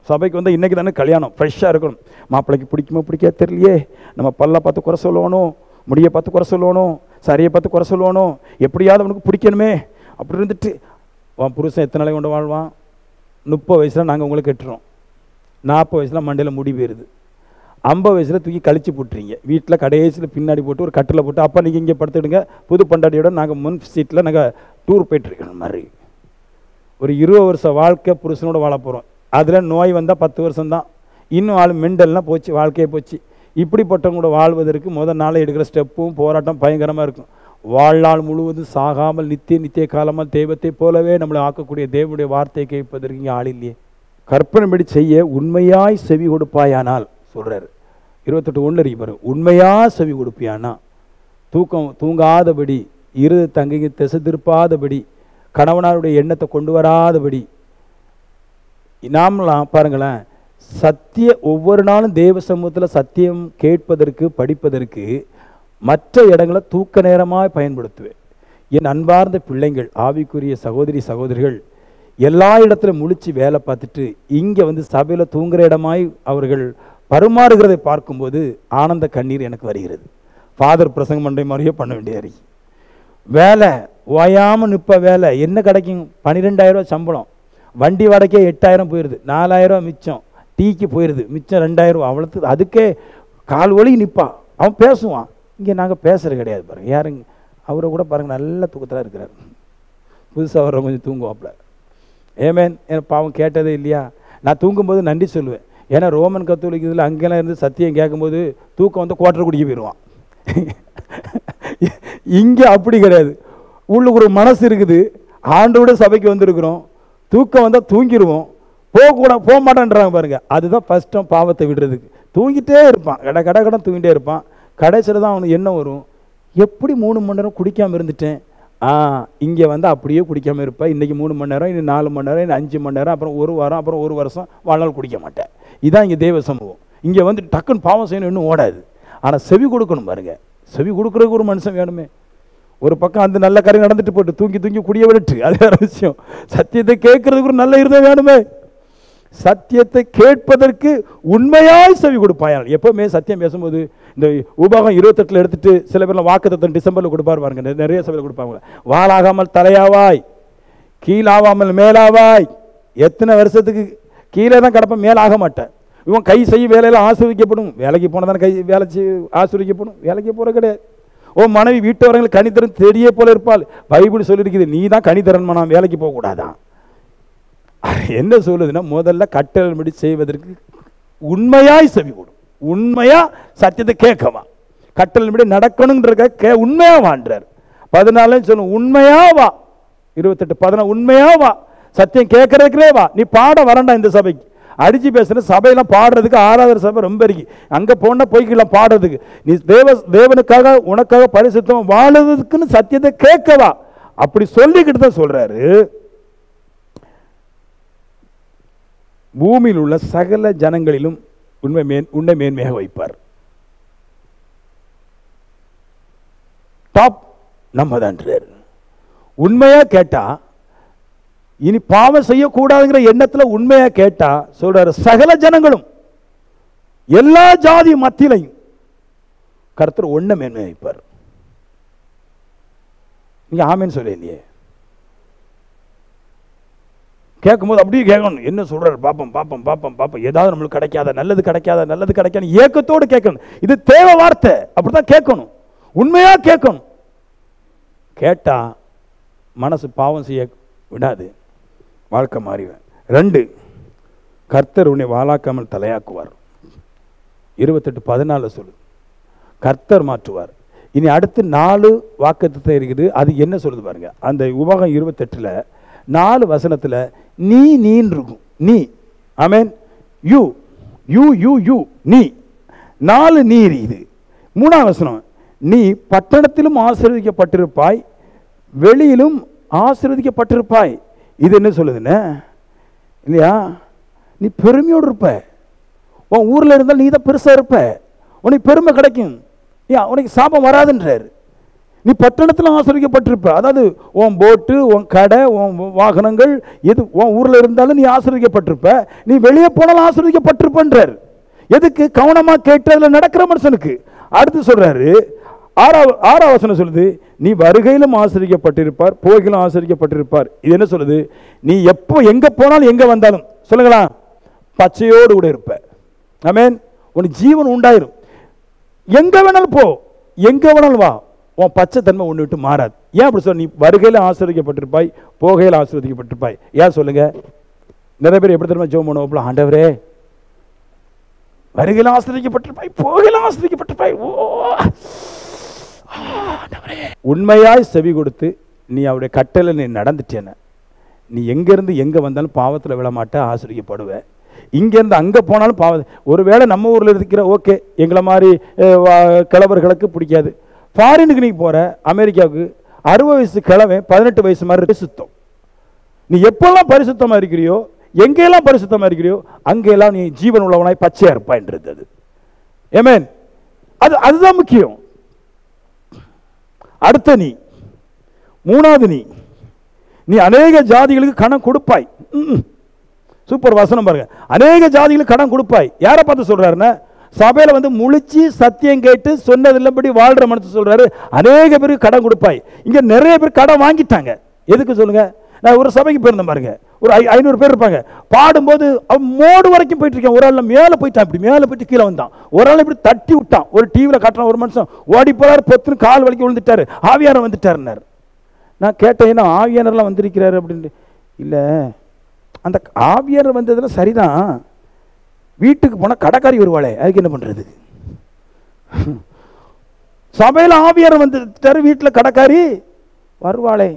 சபைக்கு வந்து இன்னைக்கு தானே கல்யாணம், ஃப்ரெஷ்ஷாக இருக்கணும். மாப்பிள்ளைக்கு பிடிக்குமோ பிடிக்காது தெரியலையே, நம்ம பல்ல பார்த்து குறை சொல்லணும், முடியை பார்த்து குறை சொல்லணும், சரியை பார்த்து குறை சொல்லணும், எப்படியாவது அவனுக்கு பிடிக்கணுமே. அப்படி இருந்துட்டு அவன் புருஷன் எத்தனை நாளைக்கு கொண்டு வாழ்வான்? 30 வயசில் நாங்கள் உங்களுக்கு கட்டுறோம், 40 வயசில் மண்டையில் முடி போயிடுது, 50 வயசில் தூக்கி கழிச்சு போட்டுறீங்க, வீட்டில் கடைசியில் பின்னாடி போட்டு ஒரு கட்டில் போட்டு, அப்போ நீங்கள் இங்கே படுத்துடுங்க, புது பண்டாடியோட நாங்கள் முன் சீட்டில் நாங்கள் டூர் போய்ட்டுருக்கணும் மாதிரி. ஒரு 20 வருஷம் வாழ்க்கை புருஷனோட வாழ போகிறோம். அதில் நோய் வந்தால் 10 வருஷம்தான், இன்னும் ஆள் மெண்டல்னால் போச்சு, வாழ்க்கையே போச்சு. இப்படிப்பட்டவங்க கூட வாழ்வதற்கு முதல் நாளே எடுக்கிற ஸ்டெப்பும் போராட்டம் பயங்கரமாக இருக்கும். வாழ்நாள் முழுவதும் சாகாமல் நித்திய காலமாக தெய்வத்தை போலவே நம்மளை ஆக்கக்கூடிய தேவனுடைய வார்த்தையை கேட்பதற்கு இங்கே ஆள் இல்லையே. கற்பனைப்படி செய்ய உண்மையாய் செவி கொடுப்பாயானால் சொல்கிறார் 28:1 பாரு, உண்மையாக செவி கொடுப்பியானா, தூங்காதபடி, தங்கைக்கு திசை திருப்பாதபடி, கணவனாருடைய எண்ணத்தை கொண்டு வராதபடி. நாமலாம் பாருங்களேன், ஒவ்வொரு நாளும் தேவ சமூகத்தில் சத்தியம் கேட்பதற்கு படிப்பதற்கு மற்ற இடங்களை தூக்க நேரமாக பயன்படுத்துவேன். என் அன்பார்ந்த பிள்ளைங்கள், ஆவிக்குரிய சகோதரிகள் எல்லா இடத்துலையும் முழிச்சு வேலை பார்த்துட்டு இங்கே வந்து சபையில் தூங்குற இடமாய் அவர்கள் பருமாறுகிறதை பார்க்கும்போது ஆனந்த கண்ணீர் எனக்கு வருகிறது. ஃபாதர் பிரசங்கம் பண்ணுற மாதிரியே பண்ண வேண்டியது. வேலை ஓயாமல் நிற்ப வேலை என்ன கிடைக்கும்? 12,000 ரூபா சம்பளம், வண்டி வாடகைக்கே 8,000 போயிடுது, 4,000 ரூபா மிச்சம், டீக்கு போயிடுது மிச்சம் 2,000 ரூபா, அவ்வளோத்துக்கு அதுக்கே கால் வலி நிற்பான். அவன் பேசுவான், இங்கே நாங்கள் பேசுகிறது கிடையாது பாருங்கள். யாருங்க அவரை கூட பாருங்கள், நல்ல தூக்கத்தில் இருக்கிறார். புதுசாக வர்ற கொஞ்சம் தூங்குவாப்புல. ஏமேன், எனக்கு பாவம் கேட்டதே இல்லையா? நான் தூங்கும்போது நன்றி சொல்லுவேன். ஏன்னா ரோமன் கத்தோலிக்கு இதில் அங்கெல்லாம் இருந்து சத்தியம் கேட்கும்போது தூக்கம் வந்து குவார்டர் குடிக்க போயிடுவான். இங்கே அப்படி கிடையாது. உள்ளுக்கு ஒரு மனசு இருக்குது, ஆண்டோட சபைக்கு வந்திருக்கிறோம், தூக்கம் வந்தால் தூங்கிடுவோம், போக மாட்டேன்றாங்க பாருங்க. அதுதான் ஃபஸ்ட்டும் பாவத்தை விடுறதுக்கு. தூங்கிட்டே இருப்பான், கடை தூங்கிட்டே இருப்பான். கடைசியில் தான் அவனுக்கு என்ன வரும், எப்படி 3 மணி நேரம் குடிக்காமல் இருந்துட்டேன். இங்கே வந்து அப்படியே குடிக்காமல் இருப்பேன். இன்றைக்கி 3 மணி நேரம், இன்னும் 4 மணி நேரம், இன்னும் 5 மணி நேரம், அப்புறம் 1 வாரம், அப்புறம் 1 வருஷம் வாழ்நாள் குடிக்க மாட்டேன். இதான் இங்கே தெய்வ சமூகம். இங்கே வந்து டக்குன்னு பாவம் செய்யணும் இன்னும் ஓடாது. ஆனால் செவி கொடுக்கணும் பாருங்க. செவி கொடுக்குறதுக்கு ஒரு மனுஷன் வேணுமே. ஒரு பக்கம் அந்த நல்ல காரியம் நடந்துட்டு போட்டு தூங்கி குடிய விடட்டு, அது வேற விஷயம். சத்தியத்தை கேட்கறதுக்கு ஒரு நல்ல இருந்தே வேணுமே. சத்தியத்தை கேட்பதற்கு உண்மையாய் செவி கொடுப்பாயால். எப்பவுமே சத்தியம் பேசும்போது இந்த உபாகம் 28 எடுத்துட்டு சில பேர்லாம் வாக்குத்தத்தம் டிசம்பரில் கொடுப்பாரு பாருங்க, நிறைய சபையில் கொடுப்பாங்க. வாளாகாமல் தலையாவாய், கீழாவாமல் மேலாவாய். எத்தனை வருஷத்துக்கு கீழே தான் கிடப்பேன், மேலாக மாட்டேன். இவன் கை செய்ய வேலையெல்லாம் ஆசீர்வதிக்கப்படும். வேலைக்கு போனதானே கை வேலை ஆசீர்வதிக்கப்படும். வேலைக்கு போகிற கிடையாது. மனைவி வீட்டு வரங்களுக்கு கனிதரன் தெரிய போல இருப்பாள். பைபிள் சொல்லியிருக்குது, நீ தான் கனிதரன் மனம், வேலைக்கு போகக்கூடாதான். என்ன சொல்லுதுன்னா, முதல்ல கட்டளைப்படி செய்வதற்கு உண்மையாய் செவி கொடும். உண்மையா சத்தியத்தை கேட்கவா, கட்டளைப்படி நடக்கணுன்ற உண்மையா வான்றார். 14 சொல்லும், உண்மையா வா. 28 14 உண்மையா வா, சத்தியம் கேட்கறதுக்கே வா. நீ பாட வரண்டா இந்த சபைக்கு. அடிச்சு பேசுற சபையெல்லாம் பாடுறதுக்கு ஆராதனை சபை ரொம்ப இருக்கு. அங்க போனா போய்க்கலாம் பாடுறதுக்கு. நீ தேவனுக்காக உனக்காக பரிசுத்தம் வாழுறதுக்குன்னு சத்தியத்தை கேட்கவா. அப்படி சொல்லிக்கிட்டு தான் சொல்றாரு, பூமியில் உள்ள சகல ஜனங்களிலும் உன்னை மேன்மையாக வைப்பார். டாப் நம்ம தான். உண்மையா கேட்டா, இனி பாவம் செய்யக்கூடாதுங்கிற எண்ணத்தில் உண்மையா கேட்டா சொல்றாரு, சகல ஜனங்களும் எல்லா ஜாதி மத்தியிலையும் கர்த்தர் ஒன்ன மேன்மை வைப்பார். நீங்க ஆமேன்னு சொல்லியே கேட்கும்போது அப்படியே கேட்கணும். என்ன சொல்றாரு பாப்பம், ஏதாவது நம்மளுக்கு கிடைக்காத, நல்லது கிடைக்காத ஏக்கத்தோடு கேட்கணும். இது தேவ வார்த்தை, அப்படிதான் கேட்கணும். உண்மையா கேட்கணும். கேட்டா மனசு பாவம் செய்ய விடாது, வாழ்க்கை மாறிவேன். 2, கர்த்தர் உன்னை வாளாக்காமல் தலையாக்குவார். 28 14 சொல்லு, கர்த்தர் மாற்றுவார். இனி அடுத்து 4 வாக்குத்தத்தம் இருக்குது. அது என்ன சொல்லுது பாருங்க. அந்த உபாகம் 28 4 வசனத்தில் நீன்னு இருக்கும். நீ, ஆமென். யூ நீ 4 நீ இருக்குது. 3ஆம் வசனம், நீ பட்டணத்திலும் ஆசீர்வதிக்கப்பட்டிருப்பாய், வெளியிலும் ஆசீர்வதிக்கப்பட்டிருப்பாய். இது என்ன சொல்லுதுன்னு இல்லையா? நீ பெருமையோடு இருப்ப. உன் ஊரில் இருந்தால் நீ தான் பெருசாக இருப்ப, உனக்கு பெருமை கிடைக்கும், உனக்கு சாபம் வராதுன்றார். நீ பட்டணத்தில் ஆசீர்வதிக்கப்பட்டிருப்ப. அதாவது உன் போட்டு, உன் கடை, உன் வாகனங்கள் எது உன் ஊரில் இருந்தாலும் நீ ஆசீர்வதிக்கப்பட்டிருப்ப. நீ வெளியே போனாலும் ஆசீர்வதிக்கப்பட்டிருப்பன்றார். எதுக்கு? கவனமாக கேட்டு அதில் நடக்கிற மனுஷனுக்கு. அடுத்து சொல்றாரு, 6ஆம் வசனம் சொல்லுது, நீ வருகையிலும் ஆசீர்வதிக்கப்பட்டிருப்பார், போகையிலும் ஆசீர்வதிக்கப்பட்டிருப்பார். இது என்ன சொல்லுது? நீ எப்போ எங்க போனாலும் எங்க வந்தாலும் சொல்லுங்களா, பச்சையோடு கூட இருப்ப. ஆமென். உனக்கு ஜீவன் உண்டாயிரும். எங்க வேணாலும் போ, எங்க வேணாலும் வா, உன் பச்சை தன்மை ஒன்று விட்டு மாறாது. ஏன் அப்படி சொல்ல? நீ வருகையில் ஆசீர்வதிக்கப்பட்டிருப்பாய், போகையில் ஆசீர்வதிக்கப்பட்டிருப்பாய். ஏன் சொல்லுங்க? நிறைய பேர் எப்படி தெரியுமா ஜெபம் பண்ணுவோம், ஆண்டவரே வருகையில் ஆசீர்வதிக்கப்பட்டிருப்பாய், போகையில் ஆசீர்வதிக்கப்பட்டிருப்பாய். உண்மையாய் செவி கொடுத்து நீ அவருடைய கட்டளை நீ நடந்துட்டேன, நீ எங்கேருந்து எங்கே வந்தாலும் பாவத்தில் விழமாட்ட, ஆசீர்வதிக்கப்படுவ. இங்கேருந்து அங்கே போனாலும் பாவம். ஒருவேளை நம்ம ஊரில் இருக்கிற ஓகே, எங்களை மாதிரி கிழவர்களுக்கு பிடிக்காது. ஃபாரினுக்கு நீ போகிற, அமெரிக்காவுக்கு 60 வயசு கிழவன் 18 வயசு மாதிரி பரிசுத்தம். நீ எப்பெல்லாம் பரிசுத்தமாக இருக்கிறியோ, எங்கெல்லாம் பரிசுத்தமாக இருக்கிறியோ, அங்கெல்லாம் நீ ஜீவன் உள்ளவனாய் பச்சையா இருப்பான்றது. அது ஆமென். அதுதான் முக்கியம். அடுத்த நீ, 3ஆவது நீ அநேக ஜாதிகளுக்கு கடன் கொடுப்பாய். சூப்பர் வசனம் பாருங்க. அநேக ஜாதிகளுக்கு கடன் கொடுப்பாய். யாரை பார்த்து சொல்றாருன்னா, சபையில வந்து முழிச்சு சத்தியம் கேட்டு சொன்னதில்லபடி வாழ்ற மனுஷன் சொல்றாரு, அநேக பேருக்கு கடன் கொடுப்பாய். இங்க நிறைய பேர் கடன் வாங்கிட்டாங்க. எதுக்கு சொல்லுங்க? நான் ஒரு சபைக்கு போயிருந்தேன் பாருங்க, ஒரு 500 பேர் இருப்பாங்க. பாடும்போது அவன் மோடு வரைக்கும் போயிட்டு இருக்கேன். ஒரு ஆள் மேலே போயிட்டான், இப்படி மேலே போயிட்டு கீழே வந்தான். ஒரு ஆள் இப்படி தட்டி விட்டான். ஒரு டிவியில் காட்டுறான், ஒரு மனுஷன் ஓடி போறாரு, பொத்துன்னு கால் வலிக்கு விழுந்துட்டாரு, ஆவியானவர் வந்துட்டாருன்னாரு. நான் கேட்டேன், என்ன ஆவியானர்லாம் வந்திருக்கிறாரு அப்படின்ட்டு. இல்லை, அந்த ஆவியானர் வந்ததெல்லாம் சரிதான், வீட்டுக்கு போனால் கடைக்காரி வருவாளே, அதுக்கு என்ன பண்ணுறது? சபையில் ஆவியார் வந்துட்டாரு, வீட்டில் கடைக்காரி வருவாளே.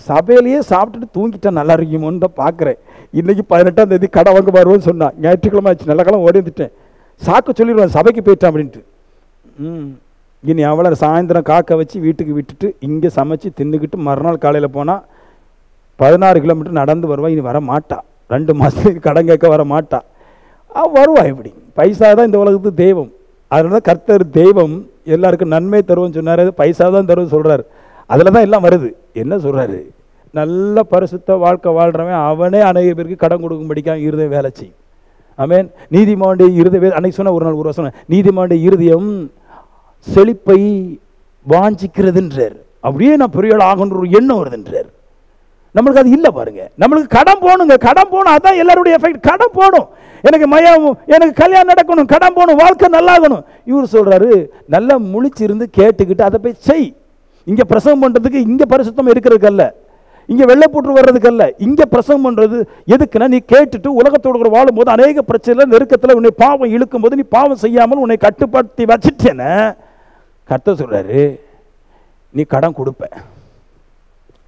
சபையிலேயே சாப்பிட்டுட்டு தூங்கிட்டா நல்லா இருக்குமோன்னு தான் பார்க்குறேன். இன்னைக்கு 18ஆம் தேதி கடை வாங்க வருவோன்னு சொன்னான். ஞாயிற்றுக்கிழமை ஆச்சு, நல்ல காலம் ஓடி வந்துட்டேன். சாக்கு சொல்லிடுவேன் சபைக்கு போயிட்டான் அப்படின்ட்டு. இனி அவளை சாயந்தரம் காக்க வச்சு வீட்டுக்கு விட்டுட்டு இங்கே சமைச்சு தின்னுக்கிட்டு மறுநாள் காலையில் போனால் 16 கிலோமீட்டர் நடந்து வருவா. இனி வர மாட்டா, 2 மாதத்துக்கு கடன் கேட்க வர மாட்டா. வருவா. இப்படி பைசா தான் இந்த உலகத்துக்கு தெய்வம். அதனால தான் கர்த்தர் தெய்வம் எல்லாருக்கும் நன்மை தருவோம்னு சொன்னார். பைசா தான் தருவோம் சொல்கிறார். அதில் தான் எல்லாம் வருது. என்ன சொல்கிறாரு? நல்ல பரிசுத்த வாழ்க்கை வாழ்கிறவன் அவனே அநேக பேருக்கு கடன் கொடுக்கும்படிக்காக இருதயம் வேலை செய்யும். ஆமென். நீதிமானுடைய இருதயம், அன்னைக்கு சொன்ன ஒரு நாள் ஒரு சொன்ன, நீதிமானுடைய இருதயம் செழிப்பை வாஞ்சிக்கிறதுன்றார். அப்படியே நான் பெரிய ஆகன்ற ஒரு எண்ணம் வருதுன்றார். நம்மளுக்கு அது இல்லை பாருங்க. நம்மளுக்கு கடன் போகணுங்க, கடன் போகணும். அதான் எல்லாருடைய எஃபெக்ட். கடன் போகணும், எனக்கு மயம், எனக்கு கல்யாணம் நடக்கணும், கடன் போகணும், வாழ்க்கை நல்லாகணும். இவர் சொல்றாரு, நல்லா முழிச்சிருந்து கேட்டுக்கிட்டு அதை போய் செய். இங்கே பிரசவம் பண்ணுறதுக்கு இங்கே பரிசுத்தம் இருக்கிறதுக்கு அல்ல, இங்கே வெள்ளை போட்டு வர்றதுக்கு அல்ல. இங்கே பிரசவம் பண்ணுறது எதுக்குன்னா, நீ கேட்டுட்டு உலகத்தோடு கூட வாழும்போது அநேக பிரச்சனையில் நெருக்கத்தில் உன்னை பாவம் இழுக்கும் போது நீ பாவம் செய்யாமல் உன்னை கட்டுப்படுத்தி வச்சுட்டேன்னு கர்த்தர் சொல்கிறாரு. நீ கடன் கொடுப்ப.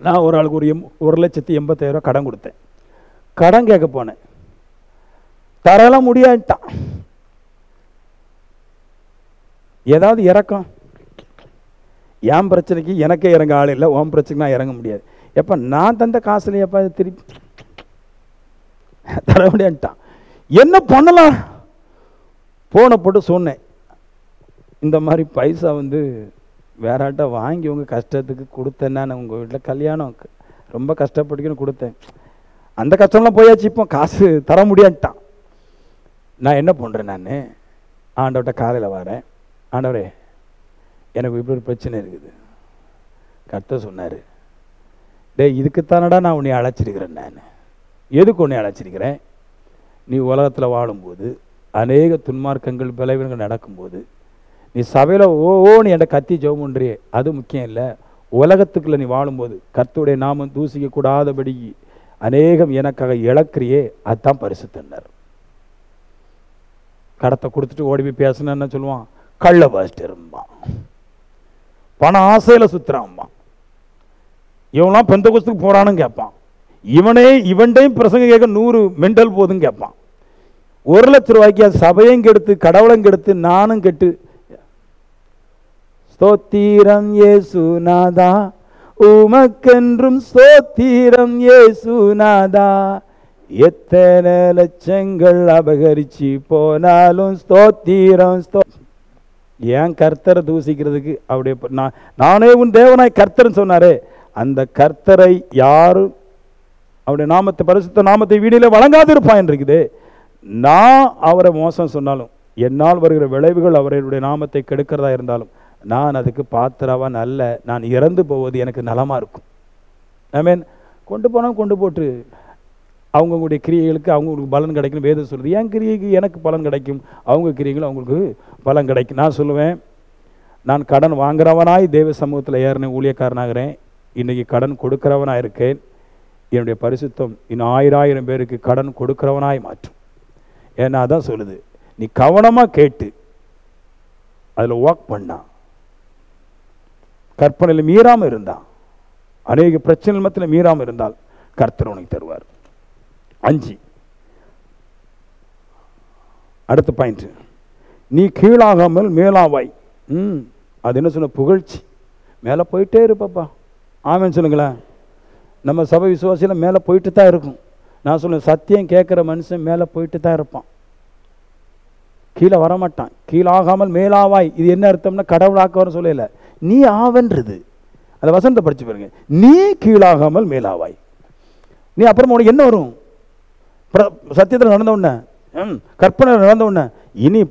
நான் ஒரு ஆளுக்கு ஒரு 1,80,000 கடன் கொடுத்தேன். கடன் கேட்க போனேன், தரலாம் முடியாட்டான். ஏதாவது இறக்கம், என் பிரச்சனைக்கு எனக்கே இறங்க ஆள் இல்லை, உன் பிரச்சனைக்கு நான் இறங்க முடியாது. எப்போ நான் தந்த காசுல எப்போ திருப்பி தர முடியாட்டான். என்ன பண்ணலாம்? போன போட்டு சொன்னேன், இந்த மாதிரி பைசா வேறாட்ட வாங்கி உங்கள் கஷ்டத்துக்கு கொடுத்தேன்னா, நான் உங்கள் வீட்டில் கல்யாணம் ரொம்ப கஷ்டப்பட்டுக்கணும் கொடுத்தேன். அந்த கஷ்டம்லாம் போயாச்சு, இப்போ காசு தர முடியாட்டான். நான் என்ன பண்ணுறேன்? நான் ஆண்டவர்கிட்ட காலையில் வரேன், ஆண்டவரே எனக்கு இப்படி ஒரு பிரச்சனை இருக்குது. கர்த்தர் சொன்னார், டேய் இதுக்குத்தானடா நான் உன்னை அழைச்சிருக்கிறேன். நான் எதுக்கு உன்னை அழைச்சிருக்கிறேன்? நீ உலகத்தில் வாழும்போது அநேக துன்மார்க்கங்கள் விளைவுகள் நடக்கும்போது நீ சபையில் ஓன்னு என்கிட்ட கத்தி ஜெபம் பண்ணுறியே, அது முக்கியம் இல்லை. உலகத்துக்குள்ளே நீ வாழும்போது கர்த்தருடைய நாமம் தூசிக்கக்கூடாதபடி அநேகம் எனக்காக இழக்கிறியே, அதுதான் பரிசுத்தன்னார். கடத்தை கொடுத்துட்டு ஓடி போய் பேசினா என்ன சொல்லுவான்? கள்ள பாஸ்டர்மா, பண ஆசையில் சுற்றுறான்மா. இவன்லாம் பெந்தகோஸ்துக்கு போகிறான்னு கேட்பான். இவன்டையும் பிரசங்க கேட்க 100 மெண்டல் போதுன்னு கேட்பான். 1 லட்ச ரூபாய்க்கு அது சபையும் கெடுத்து கடவுளும் கெடுத்து நானும் கெட்டு. ஸ்தோத்திரம் இயேசுநாதா, உமக்கென்றும் ஸ்தோத்திரம் இயேசுநாதா, எத்தனை லட்சங்கள் அபகரிச்சு போனாலும் ஸ்தோத்திரம். ஏன் கர்த்தரை தூசிக்கிறதுக்கு? அப்படியே நானே உன் தேவனாய் கர்த்தர்ன்னு சொன்னாரே, அந்த கர்த்தரை யாரும் அவருடைய நாமத்தை பரிசுத்த நாமத்தை வீடியில வழங்காதிருப்பான் இருக்குது. நான் அவரை மோசம் சொன்னாலும், என்னால் வருகிற விளைவுகள் அவருடைய நாமத்தை கெடுக்கிறதா இருந்தாலும், நான் அதுக்கு பாத்திரவான் அல்ல. நான் இறந்து போவது எனக்கு நலமாக இருக்கும். ஆமென். கொண்டு போனால் கொண்டு போட்டு அவங்களுடைய கிரியைகளுக்கு அவங்களுக்கு பலன் கிடைக்கும். வேதம் சொல்லுது, என் கிரியைக்கு எனக்கு பலன் கிடைக்கும், அவங்க கிரியைகளும் அவங்களுக்கு பலன் கிடைக்கும். நான் சொல்லுவேன், நான் கடன் வாங்குறவனாய் தேவ சமூகத்தில் ஏறினேன், ஊழியக்காரனாகிறேன். இன்றைக்கி கடன் கொடுக்குறவனாக இருக்கேன். என்னுடைய பரிசுத்தம் இன்னும் 1000 பேருக்கு கடன் கொடுக்குறவனாய் மாற்றும். ஏன்னா அதான் சொல்லுது, நீ கவனமாக கேட்டு அதில் ஒர்க் பண்ணா, கற்பனையில் மீறாமல் இருந்தால், அநேக பிரச்சனை மத்தியில் மீறாமல் இருந்தால் கர்த்தர் உனக்கு தருவார். 5 அடுத்த பாயிண்ட், நீ கீழாகாமல் மேலாவாய். அது என்ன சொன்ன? புகழ்ச்சி. மேலே போயிட்டே இருப்பப்பா. ஆமென் சொல்லுங்களேன். நம்ம சபை விசுவாசியில் மேலே போயிட்டு தான் இருக்கும். நான் சொல்லுவேன், சத்தியம் கேட்குற மனுஷன் மேலே போயிட்டு தான் இருப்பான், கீழே வரமாட்டான். கீழாகாமல் மேலாவாய், இது என்ன அர்த்தம்னா கடவுளாக்கவரும் சொல்லல, நீ ஆவன்றது. அந்த வசனத்தை படிச்சு பாருங்க, நீ கீழாகாமல் மேலாவாய். நீ அப்புறமா உனக்கு என்ன வரும்? சத்தியத்தில் நடந்த உடனே, கற்பனை நடந்த உடனே, இனி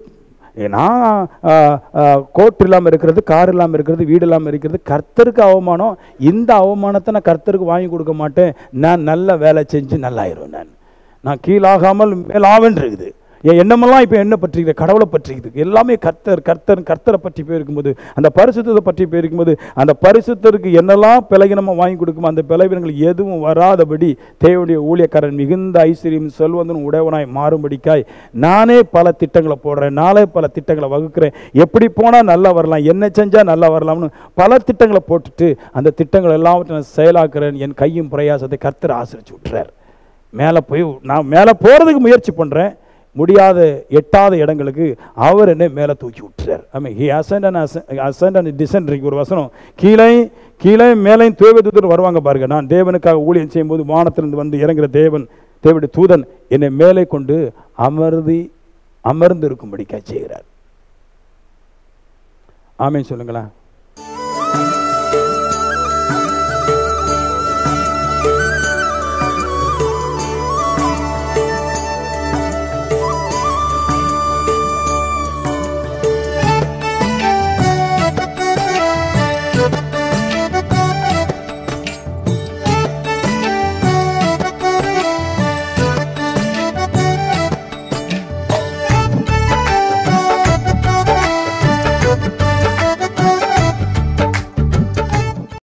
நான் கோட் இல்லாமல் இருக்கிறது, கார் இல்லாமல் இருக்கிறது, வீடு இல்லாமல் இருக்கிறது கர்த்தருக்கு அவமானம். இந்த அவமானத்தை நான் கர்த்தருக்கு வாங்கி கொடுக்க மாட்டேன். நான் நல்ல வேலை செஞ்சு நல்லாயிரும். நான் கீழாகாமல் மேலாவன் இருக்குது. என் எண்ணமெல்லாம் இப்போ என்ன பற்றிக்குது? கடவுளை பற்றிக்குது. எல்லாமே கர்த்தரை பற்றி போயிருக்கும்போது, அந்த பரிசுத்தத்தை பற்றி போயிருக்கும்போது, அந்த பரிசுத்தருக்கு என்னெல்லாம் பலகீனமாக வாங்கி கொடுக்குமோ அந்த பலவீனங்கள் எதுவும் வராதபடி தேவனுடைய ஊழியக்காரன் மிகுந்த ஐஸ்வர்யம் செல்வந்தன் உடையவனாய் மாறும்படிக்காய் நானே பல திட்டங்களை போடுறேன், நானே பல திட்டங்களை வகுக்கிறேன். எப்படி போனால் நல்லா வரலாம், என்ன செஞ்சால் நல்லா வரலாம்னு பல திட்டங்களை போட்டுட்டு அந்த திட்டங்கள் எல்லாவற்றையும் நான் செயலாக்குறேன். என் கையும் பிரயாசத்தை கர்த்தர் ஆசீர்வதிச்சு விட்டுறார். நான் மேலே போகிறதுக்கு முயற்சி பண்ணுறேன், முடியாத எட்டாத இடங்களுக்கு அவர் என்னை மேலே தூக்கி விட்டுறார். He ascend and descend. ஒரு வசனம், கீழே மேலையும் தூதர் வருவாங்க பாருங்க. நான் தேவனுக்காக ஊழியம் செய்யும்போது வானத்திலிருந்து வந்து இறங்குற தேவனுடைய தூதன் என்னை மேலே கொண்டு அமர்ந்து இருக்கும்படிக்காக செய்கிறார். ஆமென் சொல்லுங்களா.